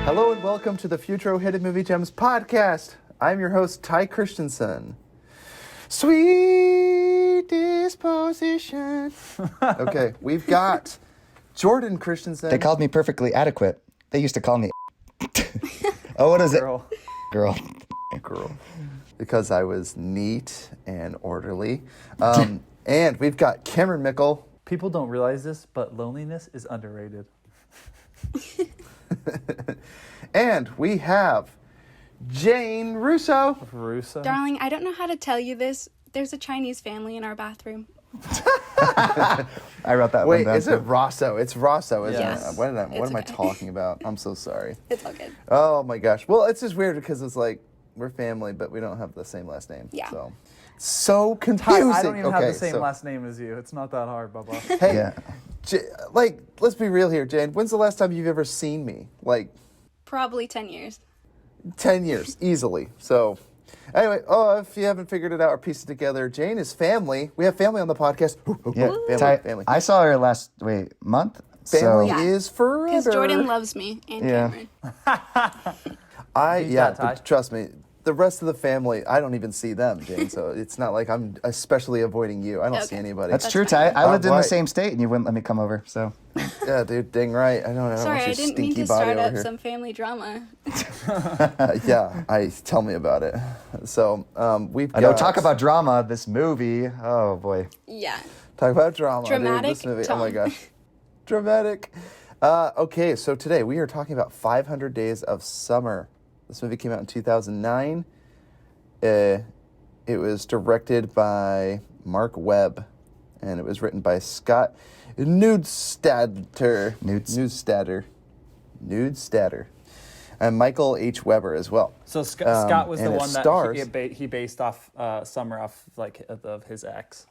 Hello and welcome to the Futro Hidden Movie Gems podcast. I'm your host, Ty Christensen. Sweet disposition. Okay, we've got Jordan Christensen. They called me perfectly adequate. They used to call me Oh, what is it? Girl. Because I was neat and orderly. And we've got Cameron Mickle. People don't realize this, but loneliness is underrated. And we have Jane Russo. Darling, I don't know how to tell you this. There's a Chinese family in our bathroom. I wrote that Wait, one down. is it Rosso? It's Rosso, isn't Yes. it? What am I okay. talking about? I'm so sorry. It's all good. Oh my gosh. Well, it's just weird because it's like we're family, but we don't have the same last name. Yeah. So confusing. I don't even have the same so- last name as you. It's not that hard, Bubba. Hey, Yeah. let's be real here, Jane. When's the last time you've ever seen me? Like, Probably 10 years. 10 years, easily. So, anyway, if you haven't figured it out or pieced it together, Jane is family. We have family on the podcast. Yeah. Family. I saw her last month. Family Yeah. is forever. Because Jordan loves me and Yeah. Cameron. that, Ty. But trust me, the rest of the family, I don't even see them, Jane. So it's not like I'm especially avoiding you. I don't see Okay. anybody. That's That's true, fine. Ty. I lived in the Right. same state and you wouldn't let me come over, so. Yeah, dude, dang right. I don't Sorry, want I your didn't stinky mean to body start over up here. some family drama. Tell me about it. So we've got... I know, talk about drama, this movie. Oh, boy. Yeah. Talk about drama, Dramatic dude. This movie, oh my tone. gosh. Dramatic. Okay, so today we are talking about 500 Days of Summer. This movie came out in 2009. It was directed by Mark Webb, and it was written by Scott Neustadter. Neustadter. And Michael H. Weber as well. So Scott was the and it one stars- that he based off Summer off of his ex.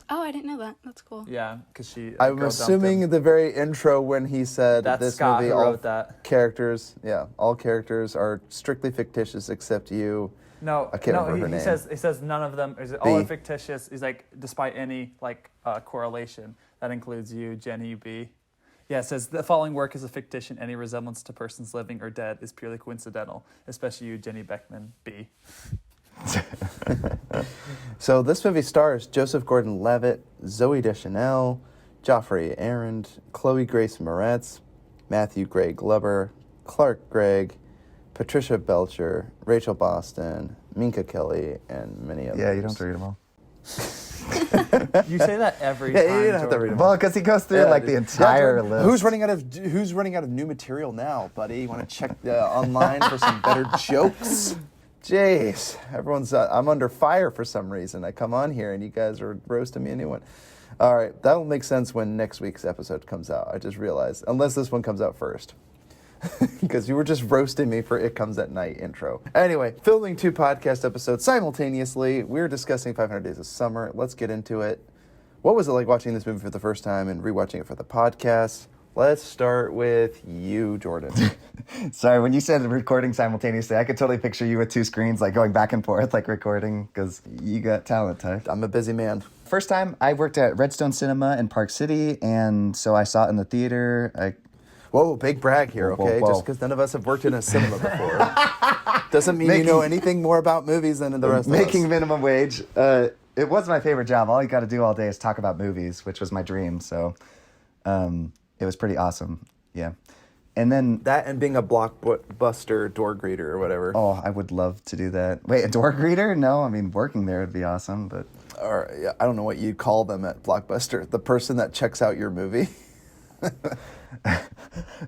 Oh, I didn't know that. That's cool. Yeah, because she. I'm girl dumped assuming him. the very intro when he said That's this Scott movie, who all wrote that. characters, all characters are strictly fictitious except you. No, I can't remember her he name. says none of them. All are B. fictitious. He's like, despite any correlation, that includes you, Jenny B. Yeah, it says the following work is a fictitious. Any resemblance to persons living or dead is purely coincidental, especially you, Jenny Beckman B. So this movie stars Joseph Gordon-Levitt, Zooey Deschanel, Joffrey Arend, Chloe Grace Moretz, Matthew Gray Glover, Clark Gregg, Patricia Belcher, Rachel Boston, Minka Kelly, and many others. Yeah, you don't have to read them all. You say that every Yeah, time. you don't have to Jordan. read them. Well, because he goes through the entire list. Who's running out of new material now, buddy? You want to check online for some better jokes? Jeez, everyone's. I'm under fire for some reason. I come on here and you guys are roasting me a new one. All right, that will make sense when next week's episode comes out. I just realized, unless this one comes out first. Because you were just roasting me for It Comes at Night intro. Anyway, filming 2 podcast episodes simultaneously. We're discussing 500 Days of Summer. Let's get into it. What was it like watching this movie for the first time and rewatching it for the podcast? Let's start with you, Jordan. Sorry, when you said recording simultaneously, I could totally picture you with 2 screens, like going back and forth, like recording, because you got talent, Ty. I'm a busy man. First time, I worked at Redstone Cinema in Park City, and so I saw it in the theater. Whoa, big brag here, okay? Whoa. Just because none of us have worked in a cinema before doesn't mean you know anything more about movies than the rest of us. Making minimum wage. It was my favorite job. All you got to do all day is talk about movies, which was my dream. So it was pretty awesome. Yeah. And then... That and being a blockbuster door greeter or whatever. Oh, I would love to do that. Wait, a door greeter? No, I mean, working there would be awesome, but... Or I don't know what you'd call them at Blockbuster. The person that checks out your movie.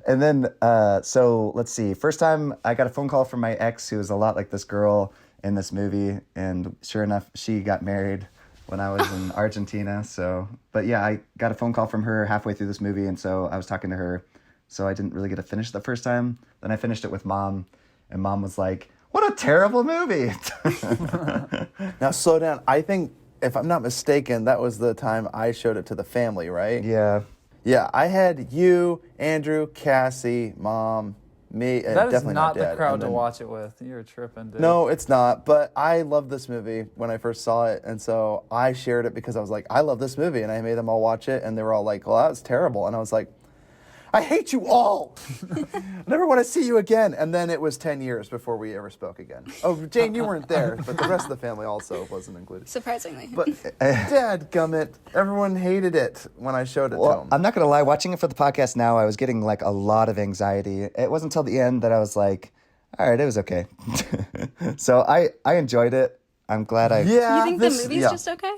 And then, so let's see. First time I got a phone call from my ex, who was a lot like this girl in this movie. And sure enough, she got married when I was in Argentina. So, but yeah, I got a phone call from her halfway through this movie. And so I was talking to her. So I didn't really get to finish it the first time. Then I finished it with Mom. And Mom was like, what a terrible movie. Now, slow down. I think, if I'm not mistaken, that was the time I showed it to the family, right? Yeah. Yeah, I had you, Andrew, Cassie, Mom, Me, That is definitely not the Dad. crowd And to then- watch it with. You're tripping, dude. No, it's not. But I love this movie when I first saw it, and so I shared it because I was like, I love this movie, and I made them all watch it, and they were all like, well, that was terrible, and I was like, I hate you all. I never want to see you again. And then it was 10 years before we ever spoke again. Oh, Jane, you weren't there, but the rest of the family also wasn't included. Surprisingly. But dadgummit, everyone hated it when I showed it to Well, them. I'm not gonna lie. Watching it for the podcast now, I was getting like a lot of anxiety. It wasn't until the end that I was like, "All right, it was okay." So I enjoyed it. I'm glad I. Yeah, You think the movie's just okay?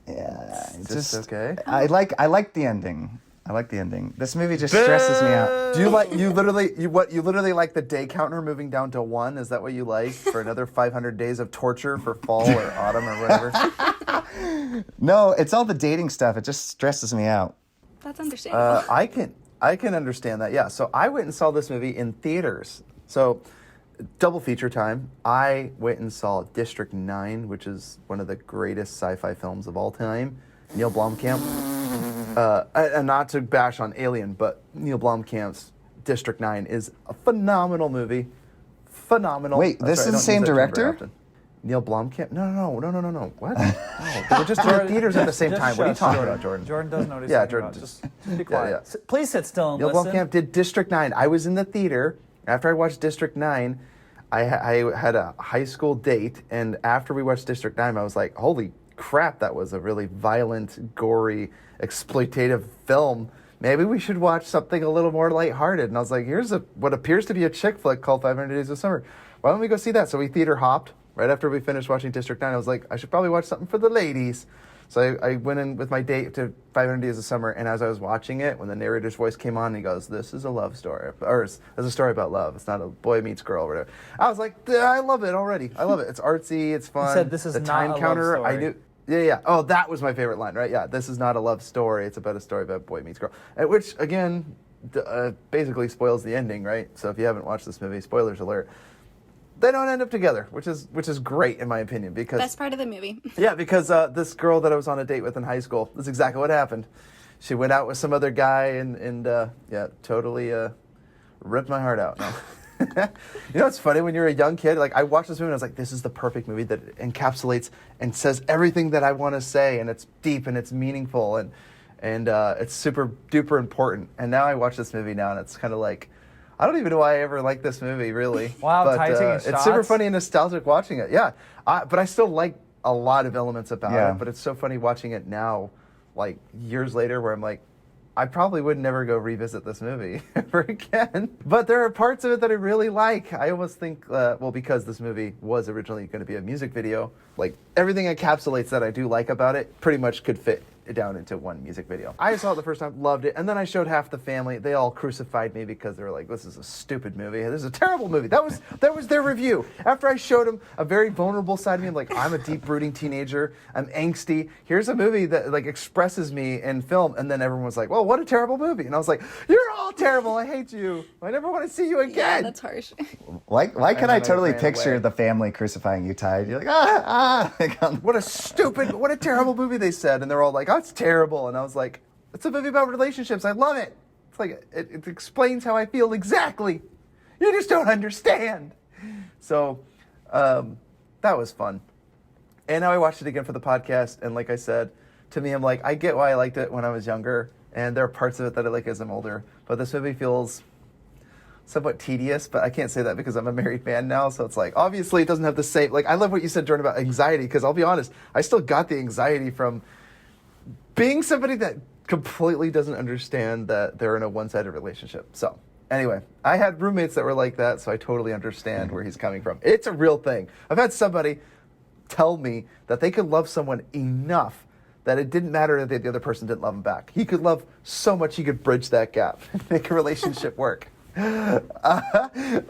Yeah, it's just okay. I like the ending. I like the ending. This movie just stresses me out. Do you like you literally like the day counter moving down to 1? Is that what you like for another 500 days of torture for fall or autumn or whatever? No, it's all the dating stuff. It just stresses me out. That's understandable. I can understand that. Yeah. So I went and saw this movie in theaters. So double feature time. I went and saw District 9, which is one of the greatest sci-fi films of all time. Neil Blomkamp. And not to bash on Alien, but Neil Blomkamp's District 9 is a phenomenal movie. Phenomenal. Wait, this is the same director? Neil Blomkamp? No. What? No, they were just in the theaters at the same time. What are you talking about, Jordan? Jordan doesn't know what he's Yeah, talking Jordan, about. just- Just be quiet. yeah. Please sit still and Neil listen. Blomkamp did District 9. I was in the theater. After I watched District 9, I had a high school date, and after we watched District 9, I was like, holy crap, that was a really violent, gory, exploitative film. Maybe we should watch something a little more lighthearted. And I was like, here's what appears to be a chick flick called 500 Days of Summer. Why don't we go see that? So we theater hopped. Right after we finished watching District 9, I was like, I should probably watch something for the ladies. So I went in with my date to 500 Days of Summer, and as I was watching it, when the narrator's voice came on, he goes, this is a love story, or it's a story about love. It's not a boy meets girl or whatever. I was like, I love it already. I love it. It's artsy. It's fun. You said this is the not time a love counter, story. I knew. Yeah. Oh, that was my favorite line, right? Yeah, this is not a love story. It's about a story about boy meets girl. Which, again, basically spoils the ending, right? So if you haven't watched this movie, spoilers alert. They don't end up together, which is great in my opinion because Best part of the movie. yeah, because this girl that I was on a date with in high school, that's exactly what happened. She went out with some other guy and totally ripped my heart out. No. You know what's funny? When you're a young kid, like I watched this movie and I was like, this is the perfect movie that encapsulates and says everything that I want to say, and it's deep and it's meaningful and it's super duper important. And now I watch this movie now and it's kind of like, I don't even know why I ever liked this movie, really. Wow, but, Ty taking it's super shots? funny and nostalgic watching it. Yeah, but I still like a lot of elements about Yeah. it. But it's so funny watching it now, like years later, where I'm like, I probably would never go revisit this movie ever again. But there are parts of it that I really like. I almost think, because this movie was originally going to be a music video, like everything encapsulates that I do like about it pretty much could fit down into one music video. I saw it the first time, loved it, and then I showed half the family. They all crucified me because they were like, this is a stupid movie. This is a terrible movie. That was their review. After I showed them a very vulnerable side of me, I'm like, I'm a deep brooding teenager. I'm angsty. Here's a movie that like expresses me in film, and then everyone was like, well, what a terrible movie. And I was like, you're all terrible. I hate you. I never want to see you Yeah, again. that's harsh. Why can then I I totally ran picture away. the family crucifying you, Ty? You're like, like, What a terrible movie they said. And they're all like, oh, it's terrible. And I was like, it's a movie about relationships. I love it. It's like, it explains how I feel exactly. You just don't understand. So that was fun. And now I watched it again for the podcast. And like I said, to me, I'm like, I get why I liked it when I was younger. And there are parts of it that I like as I'm older. But this movie feels somewhat tedious, but I can't say that because I'm a married man now, so it's like, obviously it doesn't have the same, like, I love what you said, Jordan, about anxiety, because I'll be honest, I still got the anxiety from being somebody that completely doesn't understand that they're in a one-sided relationship. So, anyway, I had roommates that were like that, so I totally understand where he's coming from. It's a real thing. I've had somebody tell me that they could love someone enough that it didn't matter that the other person didn't love him back. He could love so much he could bridge that gap and make a relationship work.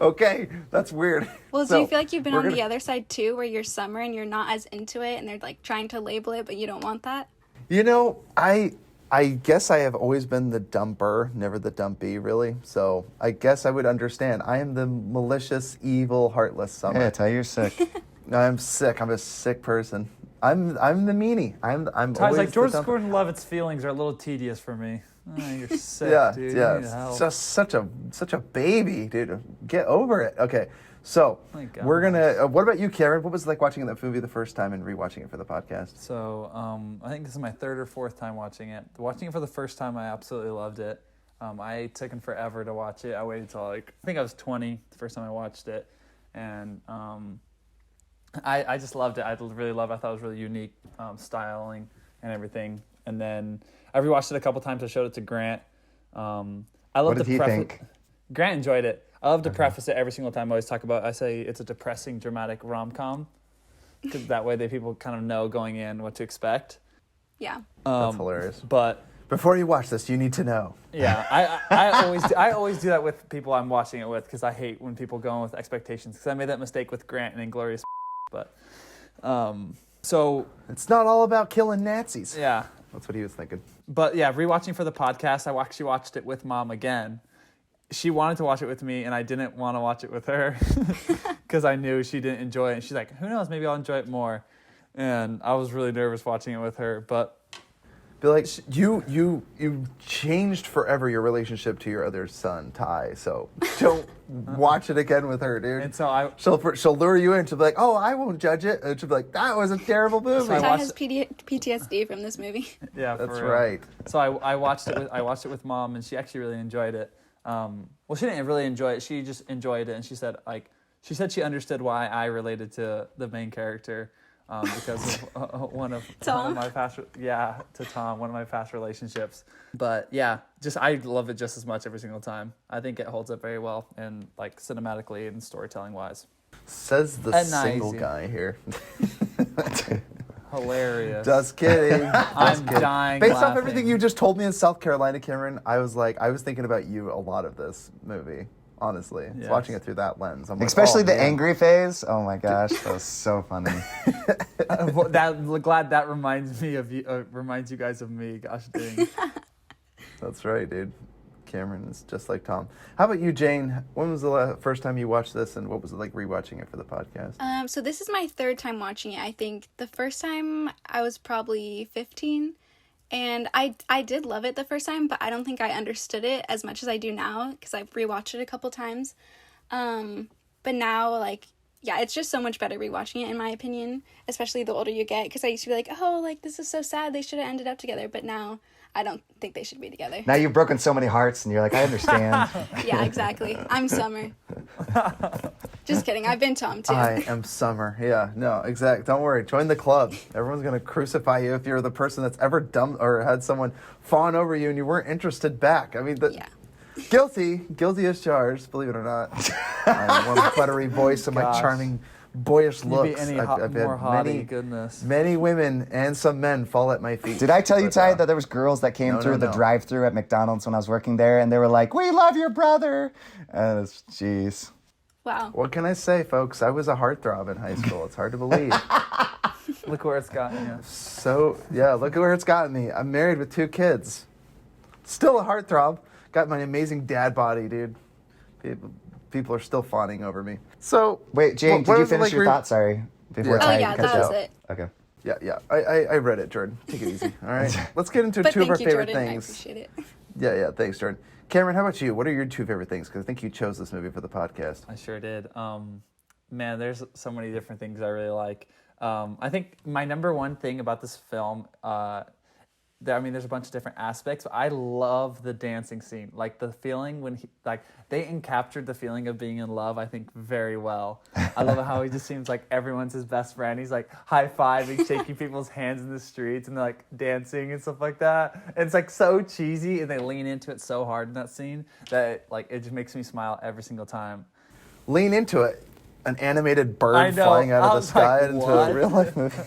Okay, that's weird. Well, So, do you feel like you've been we're on gonna- the other side too, where you're summer and you're not as into it, and they're like trying to label it, but you don't want that? You know, I guess I have always been the dumper, never the dumpy, really. So I guess I would understand. I am the malicious, evil, heartless summer. yeah, Ty, you're sick. I'm sick. I'm a sick person. I'm the meanie. I'm Ty's always like, the George dumb- Gordon-Levitt's feelings are a little tedious for me. Oh, you're sick, Yeah, dude. You yeah. need help. Just such a baby, dude. Get over it. Okay, so My God. we're gonna. What about you, Cameron? What was it like watching that movie the first time and rewatching it for the podcast? So I think this is my third or fourth time watching it. Watching it for the first time, I absolutely loved it. I took forever to watch it. I waited till I think I was 20 the first time I watched it, and I just loved it. I really loved it. I thought it was really unique styling and everything. And then I rewatched it a couple times. I showed it to Grant. I love What did he think? Grant enjoyed it. I love to preface it every single time. I always talk about. I say it's a depressing, dramatic rom-com, because that way people kind of know going in what to expect. Yeah. That's hilarious. But Before you watch this, you need to know. yeah, I always do that with people I'm watching it with, because I hate when people go in with expectations. Because I made that mistake with Grant and Inglorious, but so It's not all about killing Nazis. yeah. That's what he was thinking. But yeah, rewatching for the podcast, I actually watched it with Mom again. She wanted to watch it with me, and I didn't want to watch it with her because I knew she didn't enjoy it. And she's like, "Who knows? Maybe I'll enjoy it more." And I was really nervous watching it with her, but. Be like, you changed forever your relationship to your other son, Ty. So don't watch it again with her, dude. And so She'll lure you in. She'll be like, oh, I won't judge it. And she'll be like, that was a terrible movie. So I Ty watched- has PTSD from this movie. Yeah, That's for real. right. So I watched it with Mom, and she actually really enjoyed it. Well, she didn't really enjoy it. She just enjoyed it, and she said she understood why I related to the main character, because of one of my past one of my past relationships. But yeah, I love it just as much every single time. I think it holds up very well, and like cinematically and storytelling wise. Says the And single nice. guy here. Hilarious. Just kidding. I'm dying. Based off laughing. everything you just told me in South Carolina, Cameron, I was thinking about you a lot of this movie. Honestly, Yes. watching it through that lens, I'm like, Especially oh, the man. angry phase. Oh my gosh, that was so funny. Glad that reminds me of you. Reminds you guys of me. Gosh dang. That's right, dude. Cameron is just like Tom. How about you, Jane? When was the first time you watched this, and what was it like rewatching it for the podcast? So this is my third time watching it. I think the first time I was probably 15, and I did love it the first time, but I don't think I understood it as much as I do now, because I've rewatched it a couple times. But now, yeah, it's just so much better rewatching it, in my opinion, especially the older you get, because I used to be like, oh, this is so sad, they should have ended up together, but now I don't think they should be together. Now you've broken so many hearts, and you're like, I understand. Yeah, exactly. I'm Summer. Just kidding. I've been Tom, too. I am Summer. Yeah, no, exact. Don't worry. Join the club. Everyone's gonna crucify you if you're the person that's ever dumped or had someone fawn over you and you weren't interested back. I mean, Yeah. guilty as charged. Believe it or not. One buttery voice and my Gosh. charming, boyish You'd looks. be any I've had more haughty, goodness. many women and some men fall at my feet. Did I tell you, But, Ty, that there was girls that came no, through the no. drive-thru at McDonald's when I was working there, and they were like, "We love your brother." Jeez. Wow. What can I say, folks? I was a heartthrob in high school. It's hard to believe. Look where it's gotten you. So, yeah, look at where it's gotten me. I'm married with 2 kids. Still a heartthrob. Got my amazing dad body, dude. People are still fawning over me. So, Wait, Jane, what did you was it finish like your thought? Sorry. Before Yeah. Oh, Ty yeah, cuts that was out. it. Okay. Yeah. I read it, Jordan. Take it easy, all right? Let's get into But 2 of our thank you, favorite Jordan. I things. appreciate it. Yeah, thanks, Jordan. Cameron, how about you? What are your 2 favorite things? Because I think you chose this movie for the podcast. I sure did. Man, there's so many different things I really like. I think my number one thing about this film, there's a bunch of different aspects, but I love the dancing scene. Like the feeling when they captured the feeling of being in love, I think, very well. I love how he just seems like everyone's his best friend. He's like high-fiving, shaking people's hands in the streets, and they're like dancing and stuff like that. And it's like so cheesy, and they lean into it so hard in that scene that it just makes me smile every single time. Lean into it. An animated I bird know. flying out I of the was sky like, into what? a real-life movie.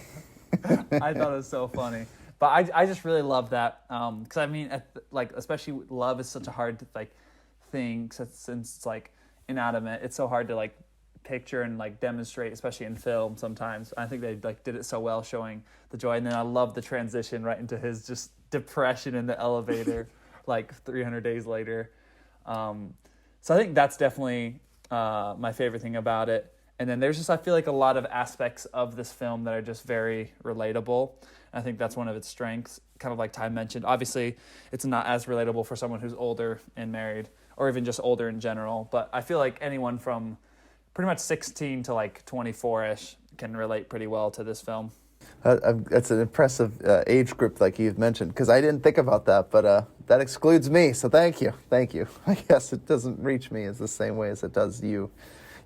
I thought it was so funny. But I just really love that, because I mean, especially love is such a hard thing since it's inanimate. It's so hard to picture and demonstrate, especially in film. Sometimes I think they did it so well, showing the joy. And then I love the transition right into his just depression in the elevator, 300 days later. So I think that's definitely my favorite thing about it. And then there's just, I feel like, a lot of aspects of this film that are just very relatable. I think that's one of its strengths, kind of like Ty mentioned. Obviously, it's not as relatable for someone who's older and married, or even just older in general. But I feel like anyone from pretty much 16 to like 24-ish can relate pretty well to this film. That's an impressive age group, like you've mentioned, because I didn't think about that, but that excludes me, so thank you. I guess it doesn't reach me as the same way as it does you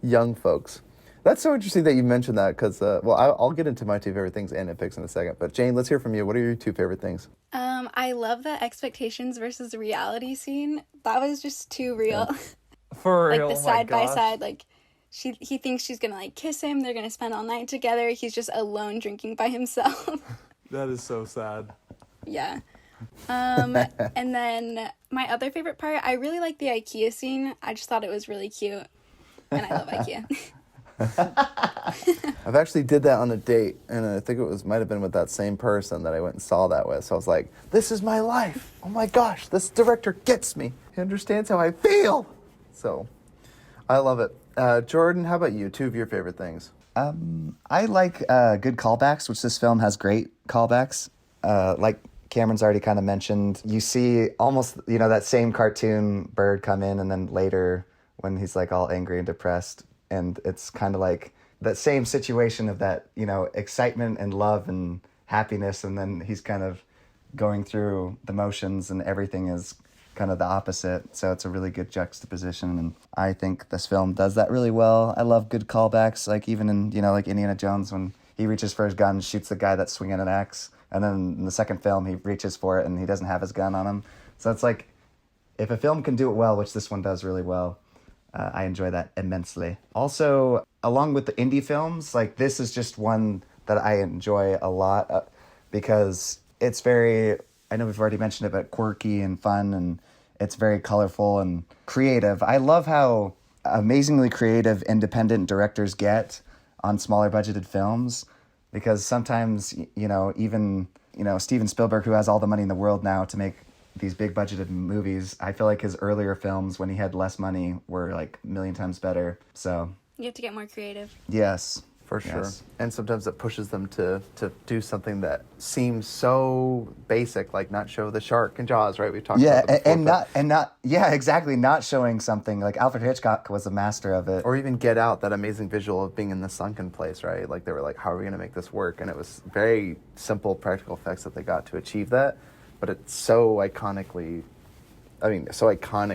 young folks. That's so interesting that you mentioned that, because, well, I'll get into my two favorite things and nitpicks in a second, but Jane, let's hear from you. What are your two favorite things? I love the expectations versus reality scene. That was just too real. Yeah. For like real, the oh my side by gosh. side, like he thinks she's gonna like kiss him. They're gonna spend all night together. He's just alone drinking by himself. That is so sad. Yeah. And then my other favorite part, I really like the IKEA scene. I just thought it was really cute, and I love IKEA. I've actually did that on a date, and I think might have been with that same person that I went and saw that with. So I was like, this is my life. Oh my gosh, this director gets me. He understands how I feel. So I love it. Jordan, how about you? Two of your favorite things. I like good callbacks, which this film has great callbacks. Like Cameron's already kind of mentioned, you see almost, that same cartoon bird come in, and then later when he's like all angry and depressed, and it's kind of like that same situation of that, excitement and love and happiness, and then he's kind of going through the motions and everything is kind of the opposite. So it's a really good juxtaposition, and I think this film does that really well. I love good callbacks, like even in, like Indiana Jones, when he reaches for his gun, shoots the guy that's swinging an axe, and then in the second film he reaches for it and he doesn't have his gun on him. So it's like, if a film can do it well, which this one does really well, I enjoy that immensely. Also, along with the indie films, like this is just one that I enjoy a lot because it's very, I know we've already mentioned it, but quirky and fun, and it's very colorful and creative. I love how amazingly creative independent directors get on smaller budgeted films, because sometimes, even, Steven Spielberg, who has all the money in the world now to make these big budgeted movies, I feel like his earlier films, when he had less money, were like a million times better. So You have to get more creative. yes, For sure. yes. And sometimes it pushes them to do something that seems so basic, like not show the shark in Jaws, right? We've talked Yeah, about that before, and not exactly, not showing something. Like Alfred Hitchcock was a master of it. or even Get Out, that amazing visual of being in the sunken place, right? Like they were like, how are we going to make this work? And it was very simple practical effects that they got to achieve that. But it's so iconic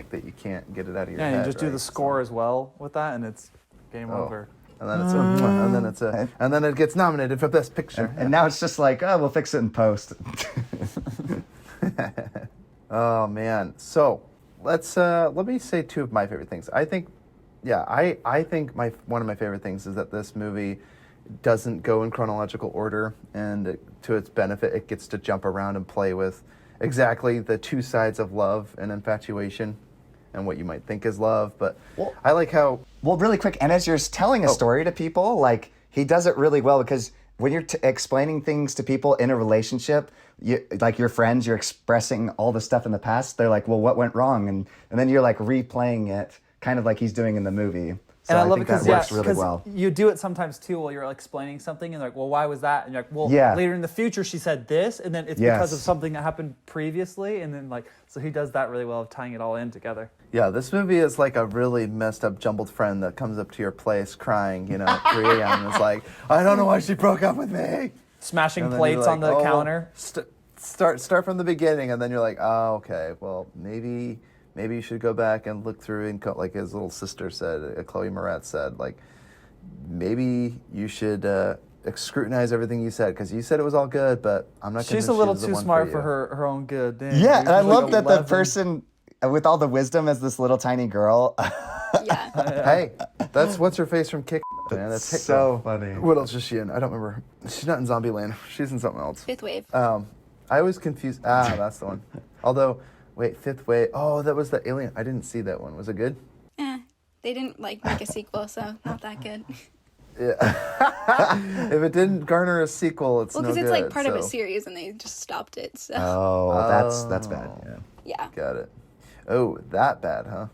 that you can't get it out of your head. Yeah, you just do right? the score as well with that, and it's game Oh. over. And then it gets nominated for Best Picture. And now it's just like, oh, we'll fix it in post. Oh man. So let me say two of my favorite things. I think one of my favorite things is that this movie doesn't go in chronological order, and to its benefit, it gets to jump around and play with exactly the two sides of love and infatuation, and what you might think is love. But I like how. Well, really quick, and as you're telling a story to people, like, he does it really well, because when you're explaining things to people in a relationship, like your friends, you're expressing all the stuff in the past. They're like, well, what went wrong? And then you're like replaying it, kind of like he's doing in the movie. So And I love it think because that works really well. you do it sometimes too while you're like explaining something, and like, well, why was that? And you're like, well, Yeah. later in the future she said this, and then it's Yes. because of something that happened previously, and then like, so he does that really well of tying it all in together. Yeah, this movie is like a really messed up, jumbled friend that comes up to your place crying, at 3 a.m. and is like, I don't know why she broke up with me. Smashing And then you're plates on like, the "Oh, counter. Start from the beginning," and then you're like, "Oh, okay. Well, maybe you should go back and look through." And like his little sister said, Chloe Moretz said, like, maybe you should scrutinize everything you said, because you said it was all good, but I'm not. She's convinced a little she's the too one smart you." for her own good. Damn, Yeah, dude. and I She's like love that the 11. person with all the wisdom is this little tiny girl. Yeah. Hey, that's what's her face from Kick. Man, that's Hit so Girl. funny. What else is she in? I don't remember. She's not in Zombieland. She's in something else. Fifth Wave. I was confused. That's the one. Although, wait, Fifth Wave. Oh, that was the Alien. I didn't see that one. Was it good? They didn't make a sequel, so not that good. Yeah. If it didn't garner a sequel, it's Well, no because good. it's like part of a so- series, and they just stopped it. So That's bad. Yeah. yeah. Got it. Oh, that bad, huh?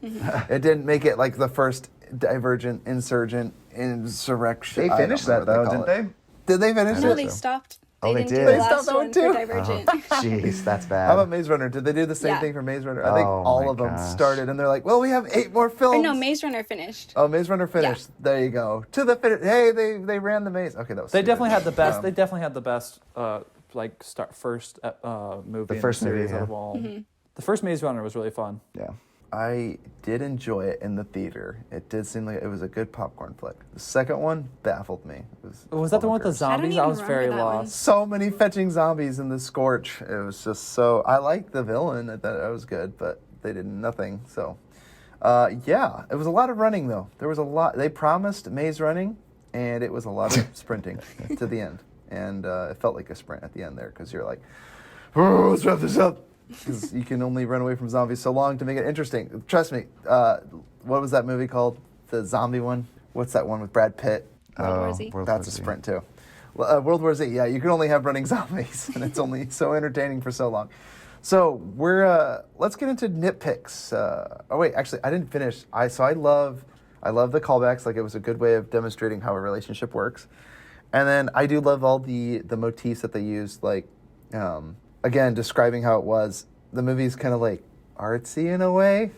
It didn't make it like the first Divergent, Insurgent, Insurrection. They finished that though, didn't they? Did they finish No, it? they so. stopped. Oh, they didn't did? do the They stopped last that one one too? for Divergent. Jeez, that's bad. How about Maze Runner? Did they do the same Yeah. thing for Maze Runner? I think Oh all my of them gosh. started, and they're like, "Well, we have 8 more films." Or no, Maze Runner finished. Oh, Maze Runner finished. There you go. To the finish. Hey, they ran the maze. Okay, that was. They stupid. definitely had the best. Um, They definitely had the best. First movie. The first in the movie, series yeah. out of all. The first Maze Runner was really fun. Yeah. I did enjoy it in the theater. It did seem like it was a good popcorn flick. The second one baffled me. Was that the one with the bonkers. zombies? I even was remember very that one. lost. So many fetching zombies in the Scorch. It was just so. I liked the villain. I thought that was good, but they did nothing. So, yeah, it was a lot of running though. There was a lot. They promised maze running, and it was a lot of sprinting to the end. And it felt like a sprint at the end there because you're like, oh, let's wrap this up. Because you can only run away from zombies so long to make it interesting. Trust me. What was that movie called? The zombie one? What's that one with Brad Pitt? World War Z. World That's War a Z. sprint too. World War Z. Yeah, you can only have running zombies, and it's only so entertaining for so long. So let's get into nitpicks. Oh wait, actually, I didn't finish. I love the callbacks. Like it was a good way of demonstrating how a relationship works. And then I do love all the motifs that they used, like, again, describing how it was. The movie's kind of like artsy in a way,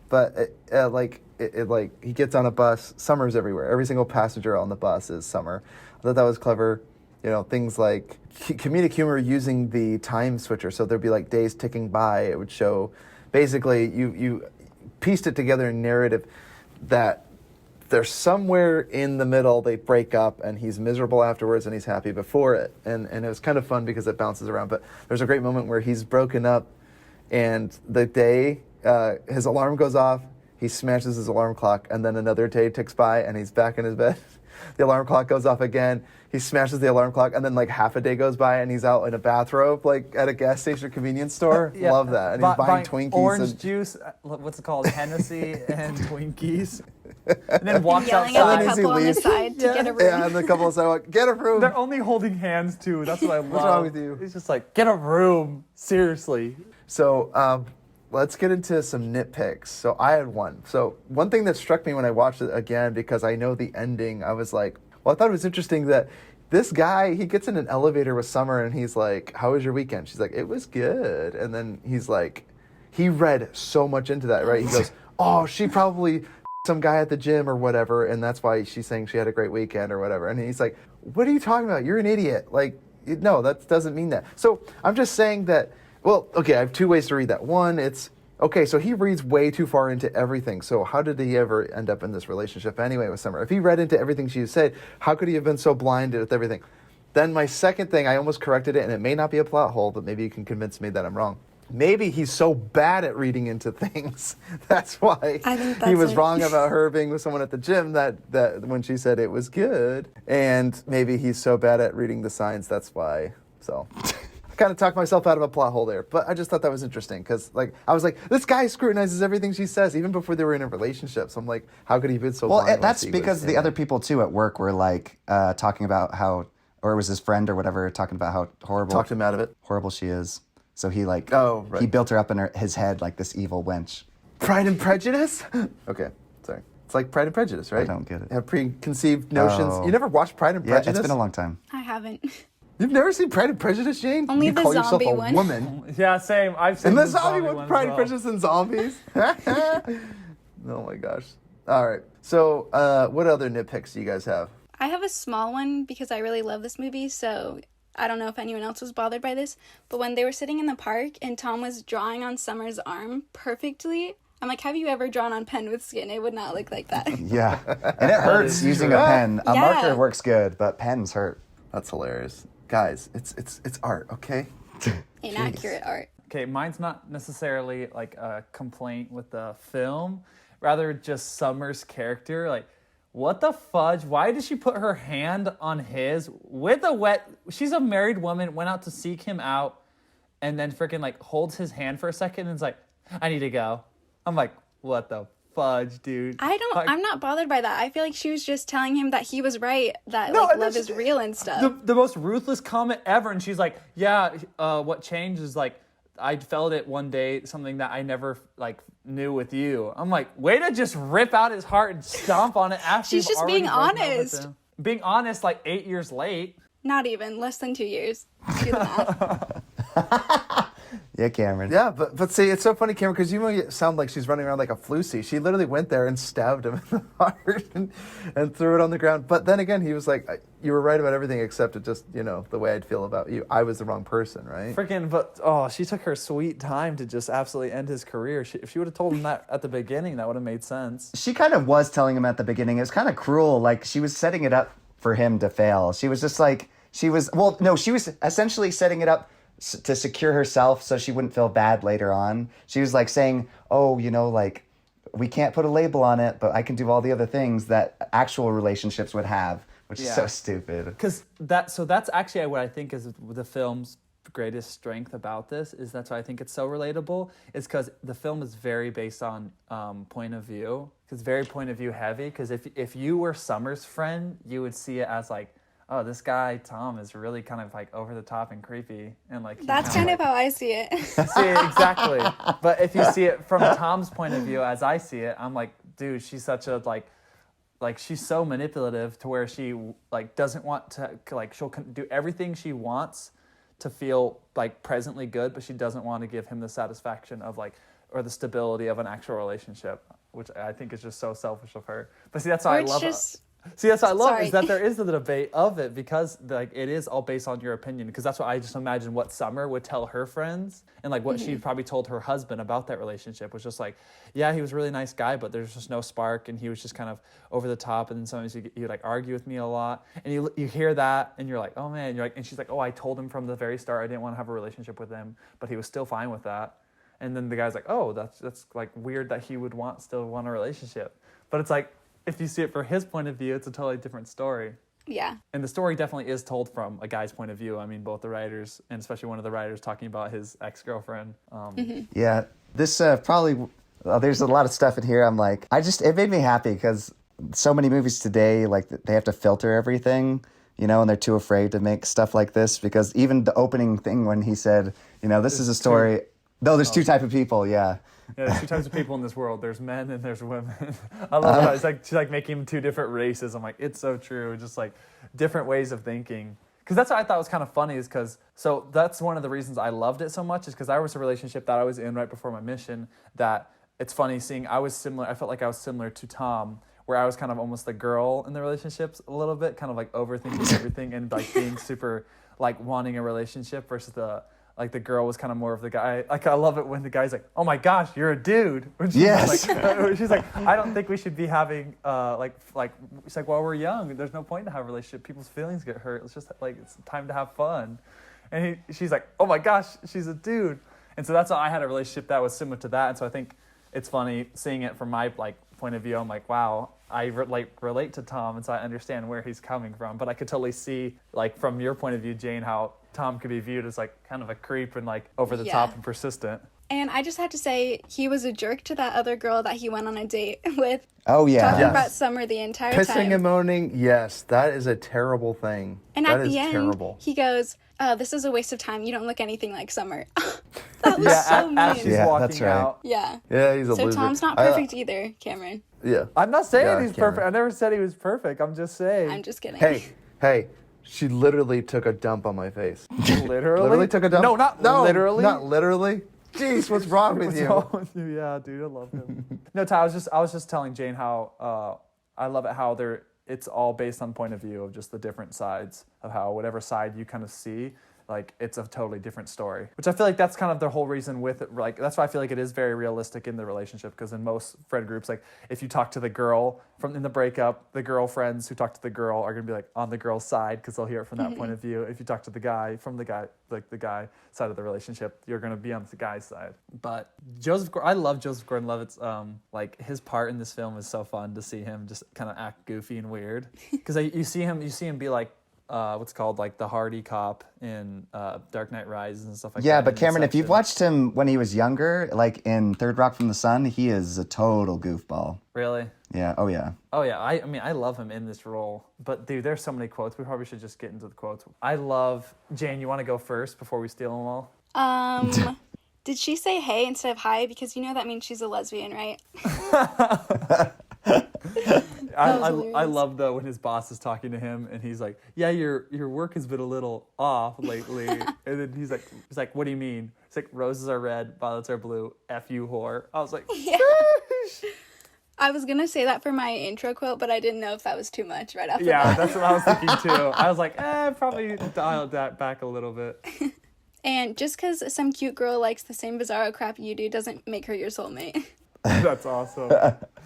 but it he gets on a bus. Summer's everywhere. Every single passenger on the bus is Summer. I thought that was clever. You know, things like comedic humor using the time switcher. So there'd be like days ticking by. It would show, basically, you pieced it together in narrative that they're somewhere in the middle, they break up, and he's miserable afterwards and he's happy before it. And it was kind of fun because it bounces around. But there's a great moment where he's broken up, and the day his alarm goes off, he smashes his alarm clock, and then another day ticks by and he's back in his bed. The alarm clock goes off again. He smashes the alarm clock, and then like half a day goes by and he's out in a bathrobe, like at a gas station or convenience store. Yeah. Love that. And he's buying Twinkies. Orange juice, what's it called? Hennessy and Twinkies. And then walks Yelling at outside. the as he couple on the leaves. side to get a room. Yeah, and the couple of like, get a room. They're only holding hands too. That's what I love. What's wrong with you? It's just like, get a room. Seriously. So let's get into some nitpicks. So I had one. So one thing that struck me when I watched it again, because I know the ending, I was like, well, I thought it was interesting that this guy, he gets in an elevator with Summer and he's like, how was your weekend? She's like, it was good. And then he's like, he read so much into that, right? He goes, oh, she probably some guy at the gym or whatever, and that's why she's saying she had a great weekend or whatever. And he's like, what are you talking about? You're an idiot. Like, no, that doesn't mean that. So I'm just saying that, well, okay, I have 2 ways to read that. One, it's, okay, so he reads way too far into everything. So how did he ever end up in this relationship anyway with Summer? If he read into everything she said, how could he have been so blinded with everything? Then my second thing, I almost corrected it, and it may not be a plot hole, but maybe you can convince me that I'm wrong. Maybe he's so bad at reading into things. That's why I think he that's was it. wrong about her being with someone at the gym that when she said it was good. And maybe he's so bad at reading the signs, that's why. So I kind of talked myself out of a plot hole there. But I just thought that was interesting because I was like, this guy scrutinizes everything she says, even before they were in a relationship. So I'm like, how could he be so blind? Well, once that's he because was the in other it? people too at work were like talking about how, or it was his friend or whatever, talking about how Talked him out of it. horrible she is. So he like, Oh, right. he built her up in his head like this evil wench. Pride and Prejudice? Okay, sorry. It's like Pride and Prejudice, right? don't get it. Have preconceived notions. Oh. You never watched Pride and Yeah, Prejudice? it's been a long time. I haven't. You've never seen Pride and Prejudice, Jane? Only you the call yourself zombie a one. woman. Yeah, same. I've seen And the the zombie one with as Pride and well. Prejudice and zombies? Oh my gosh. All right. So, what other nitpicks do you guys have? I have a small one because I really love this movie, so I don't know if anyone else was bothered by this, but when they were sitting in the park and Tom was drawing on Summer's arm perfectly, I'm like, have you ever drawn on pen with skin? It would not look like that. Yeah, and it hurts using a pen. A Yeah. marker works good, but pens hurt. That's hilarious. Guys, it's art, okay? Inaccurate art. Okay, mine's not necessarily like a complaint with the film, rather just Summer's character. Like, what the fudge? Why did she put her hand on his with a wet? She's a married woman, went out to seek him out, and then freaking like holds his hand for a second and is like, I need to go. I'm like, what the fudge, dude? I'm not bothered by that. I feel like she was just telling him that he was right, that No, like and love that's- is real and stuff. The most ruthless comment ever, and she's like, yeah, what changed is like I felt it one day, something that I never like knew with you. I'm like, way to just rip out his heart and stomp on it after She's you've just already being broken up with honest. him. Being honest, like 8 years late. Not even, less than 2 years. Do the math. Yeah, Cameron. Yeah, but see, it's so funny, Cameron, because you make it sound like she's running around like a Lucy. She literally went there and stabbed him in the heart and threw it on the ground. But then again, he was like, you were right about everything except it just, the way I'd feel about you. I was the wrong person, right? She took her sweet time to just absolutely end his career. If she would have told him that at the beginning, that would have made sense. She kind of was telling him at the beginning. It was kind of cruel. Like, she was setting it up for him to fail. She was just like, she was essentially setting it up to secure herself so she wouldn't feel bad later on. She was like saying, oh, like, we can't put a label on it, but I can do all the other things that actual relationships would have, which is so stupid. Because that's actually what I think is the film's greatest strength about this, is that's why I think it's so relatable, is because the film is very based on point of view. It's very point of view heavy, because if you were Summer's friend, you would see it as like, oh, this guy Tom is really kind of like over the top and creepy, and like That's kind of how I see it. see it, exactly. But if you see it from Tom's point of view, as I see it, I'm like, dude, she's such a like she's so manipulative to where she like doesn't want to, like, she'll do everything she wants to feel like presently good, but she doesn't want to give him the satisfaction of like, or the stability of an actual relationship, which I think is just so selfish of her. But see, that's why I love it. See, that's what I love, is that there is the debate of it, because like it is all based on your opinion. Because that's what I just imagine what Summer would tell her friends, and like what she probably told her husband about that relationship was just like, yeah, he was a really nice guy, but there's just no spark, and he was just kind of over the top, and then sometimes he like argue with me a lot, and you hear that, and you're like, oh man, you're like, and she's like, oh, I told him from the very start I didn't want to have a relationship with him, but he was still fine with that. And then the guy's like, oh, that's like weird that he would still want a relationship, but it's like, if you see it from his point of view, it's a totally different story. Yeah. And the story definitely is told from a guy's point of view. I mean, both the writers, and especially one of the writers, talking about his ex-girlfriend. Yeah, this probably, there's a lot of stuff in here. I'm like, it made me happy, because so many movies today, like, they have to filter everything, and they're too afraid to make stuff like this, because even the opening thing when he said, this is a story. No, there's two types of people, yeah. Yeah, there's two types of people in this world. There's men and there's women. I love that. It's like she's like making two different races. I'm like, it's so true. Just like different ways of thinking. Because that's what I thought was kind of funny, is because, so that's one of the reasons I loved it so much, is because I was a relationship that I was in right before my mission, that it's funny seeing, I felt like I was similar to Tom, where I was kind of almost the girl in the relationships a little bit, kind of like overthinking everything and like being super like wanting a relationship, versus the girl was kind of more of the guy. Like, I love it when the guy's like, oh my gosh, you're a dude. Yes. She's like, I don't think we should be having, she's like, well, we're young. There's no point to have a relationship. People's feelings get hurt. It's just like, it's time to have fun. And she's like, oh my gosh, she's a dude. And so that's why I had a relationship that was similar to that. And so I think it's funny seeing it from my like point of view. I'm like, wow, I relate to Tom. And so I understand where he's coming from. But I could totally see, like, from your point of view, Jane, how Tom could be viewed as like kind of a creep and like over the top and persistent. And I just had to say, he was a jerk to that other girl that he went on a date with. Oh, yeah. Talking about Summer the entire time. Pissing and moaning, yes, that is a terrible thing. And that at the end, terrible. He goes, this is a waste of time. You don't look anything like Summer. That was so mean. As she's walking that's right. out. Yeah. Yeah, he's a So loser. Tom's not perfect either, Cameron. Yeah. I'm not saying he's Cameron. perfect. I never said he was perfect. I'm just saying. I'm just kidding. Hey, she literally took a dump on my face. Literally? Literally took a dump? No, literally. Not literally. Jeez, what's wrong with What's you? wrong with you? Yeah, dude, I love him. No, Ty, I was just telling Jane how I love it how it's all based on point of view of just the different sides of how whatever side you kind of see, like, it's a totally different story. Which I feel like that's kind of the whole reason with it. Like, that's why I feel like it is very realistic in the relationship, because in most friend groups, like, if you talk to the girl in the breakup, the girlfriends who talk to the girl are going to be like on the girl's side, because they'll hear it from that point of view. If you talk to the guy like the guy side of the relationship, you're going to be on the guy's side. But I love Joseph Gordon-Levitt's, like, his part in this film is so fun to see him just kind of act goofy and weird. Because you see him be like, what's called like the hardy cop in Dark Knight Rises and stuff like that. Yeah, but Cameron, if you've watched him when he was younger, like in Third Rock from the Sun, he is a total goofball. Really? Yeah. Oh yeah. Oh yeah. I mean, I love him in this role. But dude, there's so many quotes. We probably should just get into the quotes. I love Jane. You want to go first before we steal them all? Did she say hey instead of hi? Because you know that means she's a lesbian, right? I love though when his boss is talking to him and he's like, yeah, your work has been a little off lately. And then he's like, what do you mean? It's like, roses are red, violets are blue, F you whore. I was like, Yeah. I was going to say that for my intro quote, but I didn't know if that was too much right off the bat. yeah, that's what I was thinking too. I was like, probably dial that back a little bit. And just because some cute girl likes the same bizarro crap you do doesn't make her your soulmate. That's awesome.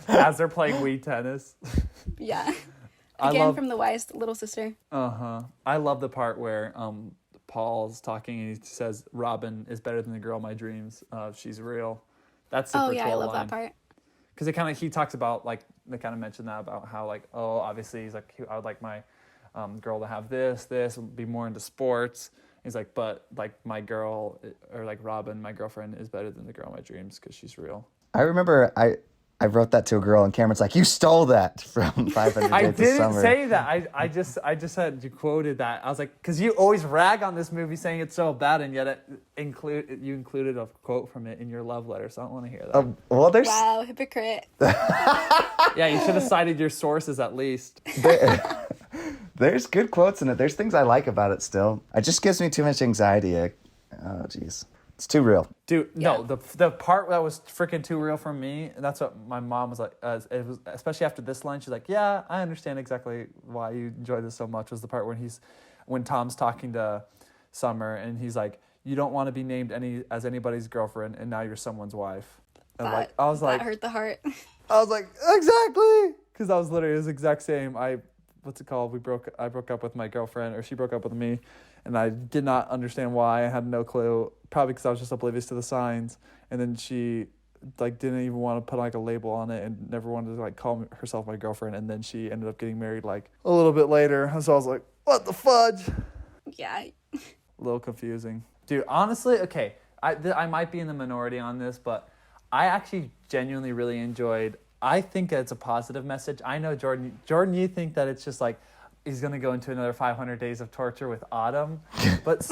As they're playing Wii tennis. Yeah. Again, from the wise little sister. I love the part where Paul's talking and he says, Robin is better than the girl of my dreams. She's real. That's super I love line. that part. Because he talks about, like, they kind of mentioned that about how, like, obviously he's like, I would like my girl to have this, be more into sports. He's like, but, like, my girl, or, like, Robin, my girlfriend, is better than the girl of my dreams because she's real. I remember I wrote that to a girl, and Cameron's like, you stole that from 500 I Days of Summer. didn't say that. I just said you quoted that. I was like, because you always rag on this movie saying it's so bad, and yet you included a quote from it in your love letter, so I don't want to hear that. Well, there's... Wow, hypocrite. Yeah, you should have cited your sources at least. There's good quotes in it. There's things I like about it still. It just gives me too much anxiety. Oh, jeez. It's too real. Dude, no, the part that was freaking too real for me, and that's what my mom was like, it was, especially after this line, she's like, yeah, I understand exactly why you enjoy this so much, was the part when Tom's talking to Summer, and he's like, you don't want to be named as anybody's girlfriend, and now you're someone's wife. And That hurt the heart. I was like, exactly, because that was literally the exact same. What's it called? I broke up with my girlfriend, or she broke up with me, and I did not understand why. I had no clue. Probably because I was just oblivious to the signs. And then she, like, didn't even want to put, like, a label on it and never wanted to, like, call herself my girlfriend. And then she ended up getting married, like, a little bit later. And so I was like, what the fudge? Yeah. A little confusing. Dude, honestly, okay, I might be in the minority on this, but I actually genuinely really enjoyed. I think it's a positive message. I know, Jordan, you think that it's just like he's going to go into another 500 days of torture with Autumn. But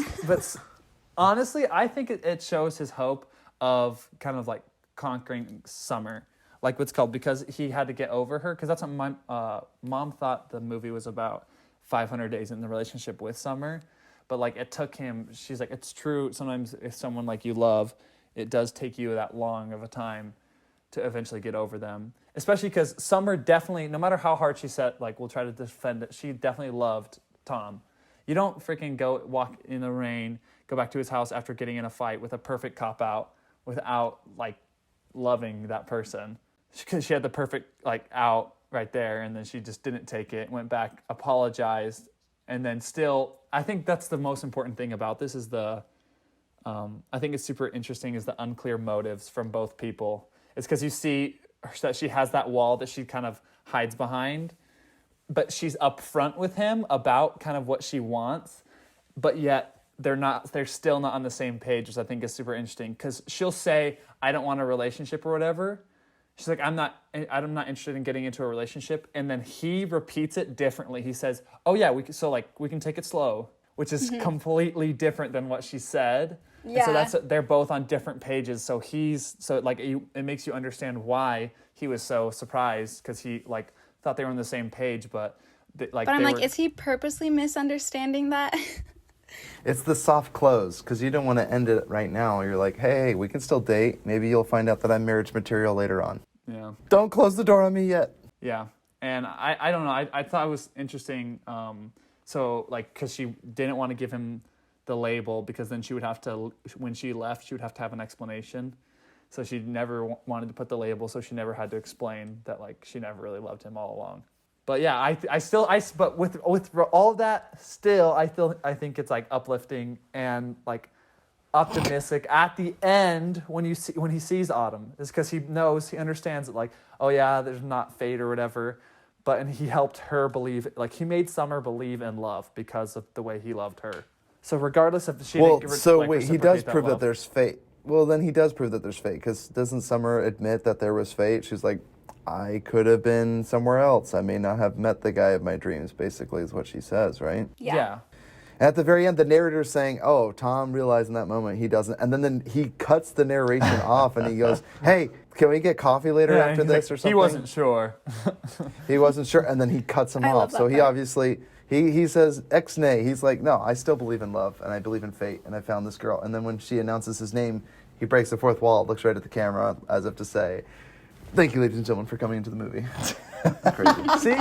honestly, I think it shows his hope of kind of like conquering Summer, like what's called, because he had to get over her. Because that's what my mom thought the movie was about, 500 days in the relationship with Summer. But like it took him, she's like, it's true. Sometimes if someone like you love, it does take you that long of a time to eventually get over them. Especially because Summer definitely, no matter how hard she said, like, we'll try to defend it, she definitely loved Tom. You don't freaking go walk in the rain, go back to his house after getting in a fight with a perfect cop-out without, like, loving that person. Because she had the perfect, like, out right there, and then she just didn't take it, went back, apologized, and then still, I think that's the most important thing about this is I think it's super interesting is the unclear motives from both people. It's because you see that she has that wall that she kind of hides behind, but she's upfront with him about kind of what she wants, but yet they're still not on the same page, which I think is super interesting, because she'll say, I don't want a relationship or whatever. She's like, I'm not interested in getting into a relationship. And then he repeats it differently. He says, oh yeah, we can take it slow, which is completely different than what she said. Yeah. And so they're both on different pages. So it makes you understand why he was so surprised, because he like thought they were on the same page, but is he purposely misunderstanding that? It's the soft close, because you don't want to end it right now. You're like, hey, we can still date. Maybe you'll find out that I'm marriage material later on. Yeah. Don't close the door on me yet. Yeah. And I don't know. I thought it was interesting. So, like, because she didn't want to give him the label, because then she would have to, when she left, she would have to have an explanation. So she never wanted to put the label, so she never had to explain that, like, she never really loved him all along. But yeah, but with all of that, still, I think it's like uplifting and like optimistic at the end when he sees Autumn, is because he understands that, like, oh yeah, there's not fate or whatever, and he helped her believe, like, he made Summer believe in love because of the way he loved her. So regardless of she didn't he does prove that there's fate. Well, then he does prove that there's fate, because doesn't Summer admit that there was fate? She's like, I could have been somewhere else. I may not have met the guy of my dreams, basically, is what she says, right? Yeah. And at the very end, the narrator's saying, "Oh, Tom realized in that moment he doesn't," and then he cuts the narration off, and he goes, "Hey, can we get coffee later after he's this like, or something?" He wasn't sure. He wasn't sure, and then he cuts him I off. love that So he part. obviously he says ex-nay. He's like, "No, I still believe in love, and I believe in fate, and I found this girl." And then when she announces his name, he breaks the fourth wall, looks right at the camera, as if to say, "Thank you, ladies and gentlemen, for coming into the movie." Crazy.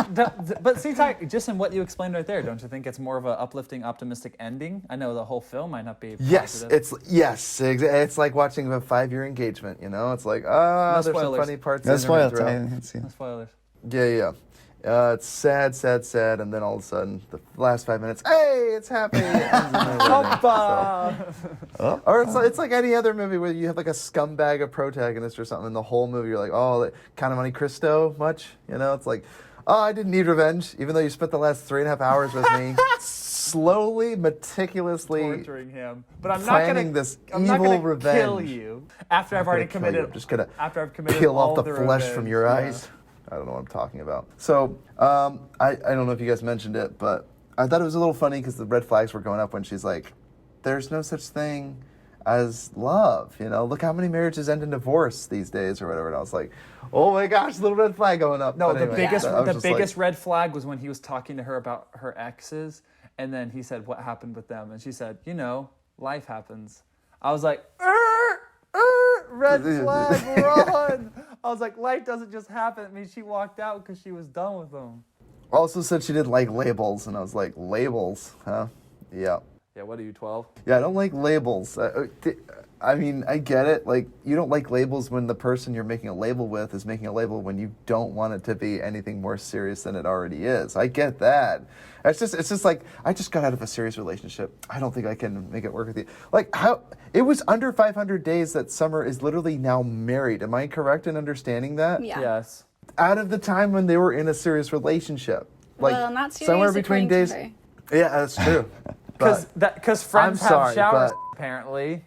See, Ty, just in what you explained right there, don't you think it's more of an uplifting, optimistic ending? I know the whole film might not be Yes, positive. it's like watching a 5-year engagement. You know, it's like, there's some spoilers. funny parts. That's in there spoiled. throughout. No spoilers. Yeah. It's sad, and then all of a sudden, the last 5 minutes, hey, it's happy. It ends in the wedding. So- Or it's like any other movie where you have like a scumbag of protagonist or something, and the whole movie you're like, oh, Count of Monte Cristo much? You know, it's like, oh, I didn't need revenge, even though you spent the last 3.5 hours with me, slowly, meticulously Torturing him, but I'm planning not this I'm not evil gonna revenge. kill you after I've already gonna kill you. committed. I'm just gonna after I've committed peel all off the flesh from revenge. your Yeah. eyes. I don't know what I'm talking about. So, I don't know if you guys mentioned it, but I thought it was a little funny because the red flags were going up when she's like, there's no such thing as love. You know, look how many marriages end in divorce these days or whatever. And I was like, oh my gosh, little red flag going up. No, But the anyway, biggest I was the just biggest like, red flag was when he was talking to her about her exes, and then he said, "What happened with them?" And she said, "You know, life happens." I was like, red flag, run! I was like, life doesn't just happen. I mean, she walked out because she was done with them. also said she didn't like labels. And I was like, labels, huh? Yeah. Yeah, what are you, 12? Yeah, I don't like labels. I mean, I get it. Like, you don't like labels when the person you're making a label with is making a label when you don't want it to be anything more serious than it already is. I get that. It's just like, I just got out of a serious relationship. I don't think I can make it work with you. Like, how, it was under 500 days that Summer is literally now married. Am I correct in understanding that? Yeah. Yes. Out of the time when they were in a serious relationship. Like, Well, not serious somewhere between according days. to her. Yeah, that's true. But- Because friends I'm have sorry, showers, but- apparently.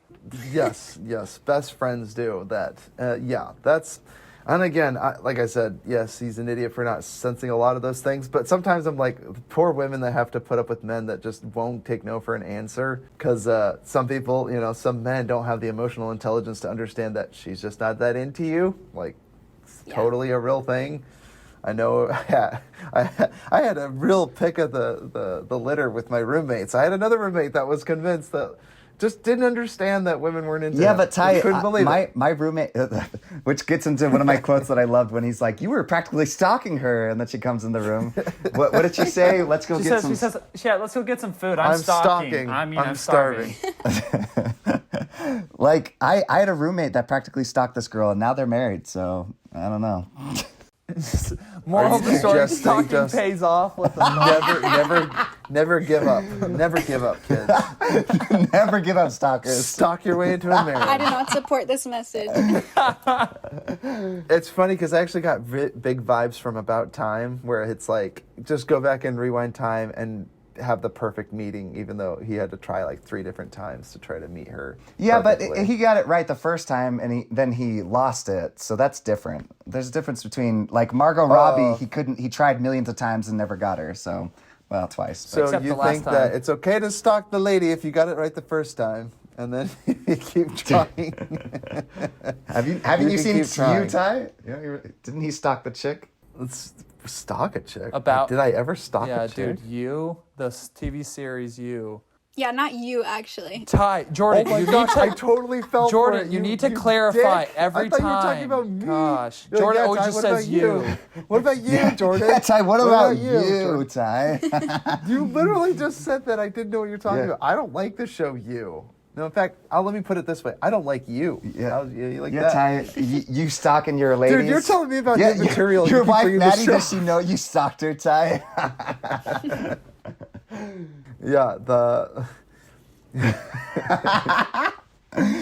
yes, best friends do that. Yeah, that's, and again, like I said, yes, he's an idiot for not sensing a lot of those things, but sometimes I'm like, poor women that have to put up with men that just won't take no for an answer, because some people, you know, some men don't have the emotional intelligence to understand that she's just not that into you, like, it's Yeah. totally a real thing. I know I had a real pick of the litter with my roommates. I had another roommate that was convinced that just didn't understand that women weren't into Yeah, him. but Ty, Just couldn't believe it. my roommate, which gets into one of my quotes that I loved when he's like, "You were practically stalking her," and then she comes in the room. What did she say? Let's go She get says, some. yeah, let's go get some food. I'm stalking. I mean, I'm I'm starving. Like I had a roommate that practically stalked this girl, and now they're married. So I don't know. Moral of the story, suggesting stalking just- pays off. With the Never give up. Never give up, kids. Never give up stalkers. Stalk your way into a I marriage. do not support this message. It's funny because I actually got big vibes from About Time, where it's like, just go back and rewind time and have the perfect meeting, even though he had to try like 3 different times to try to meet her. Yeah, but perfectly. he got it right the first time, and then he lost it. So that's different. There's a difference between like Margot Robbie. He tried millions of times and never got her. So, well, twice. So Except you the last think time. that it's okay to stalk the lady if you got it right the first time, and then you keep trying. Haven't you can seen keep trying. You, Ty? Didn't he stalk the chick? Let's stalk a chick. About- Did I ever stalk yeah, a chick? dude, the TV series You. Yeah, not you, actually. Ty, Jordan, Oh my you gosh, need I to. totally fell Jordan, for it. you need to clarify dick. every I thought time. you were talking about me. Gosh, You're like, Jordan yeah, always Ty, just what says about you. What about you, Jordan? Yeah, Ty. What about you, Jordan? Ty? You literally just said that. I didn't know what you're talking Yeah. about. I don't like the show You. No, in fact, let me put it this way. I don't like you. Yeah. You like Yeah, that? Ty. You stalking your ladies? Dude, you're telling me about yeah, new material. Your You keep wife bringing Maddie, the does show. she know you stalked her, Ty? Yeah,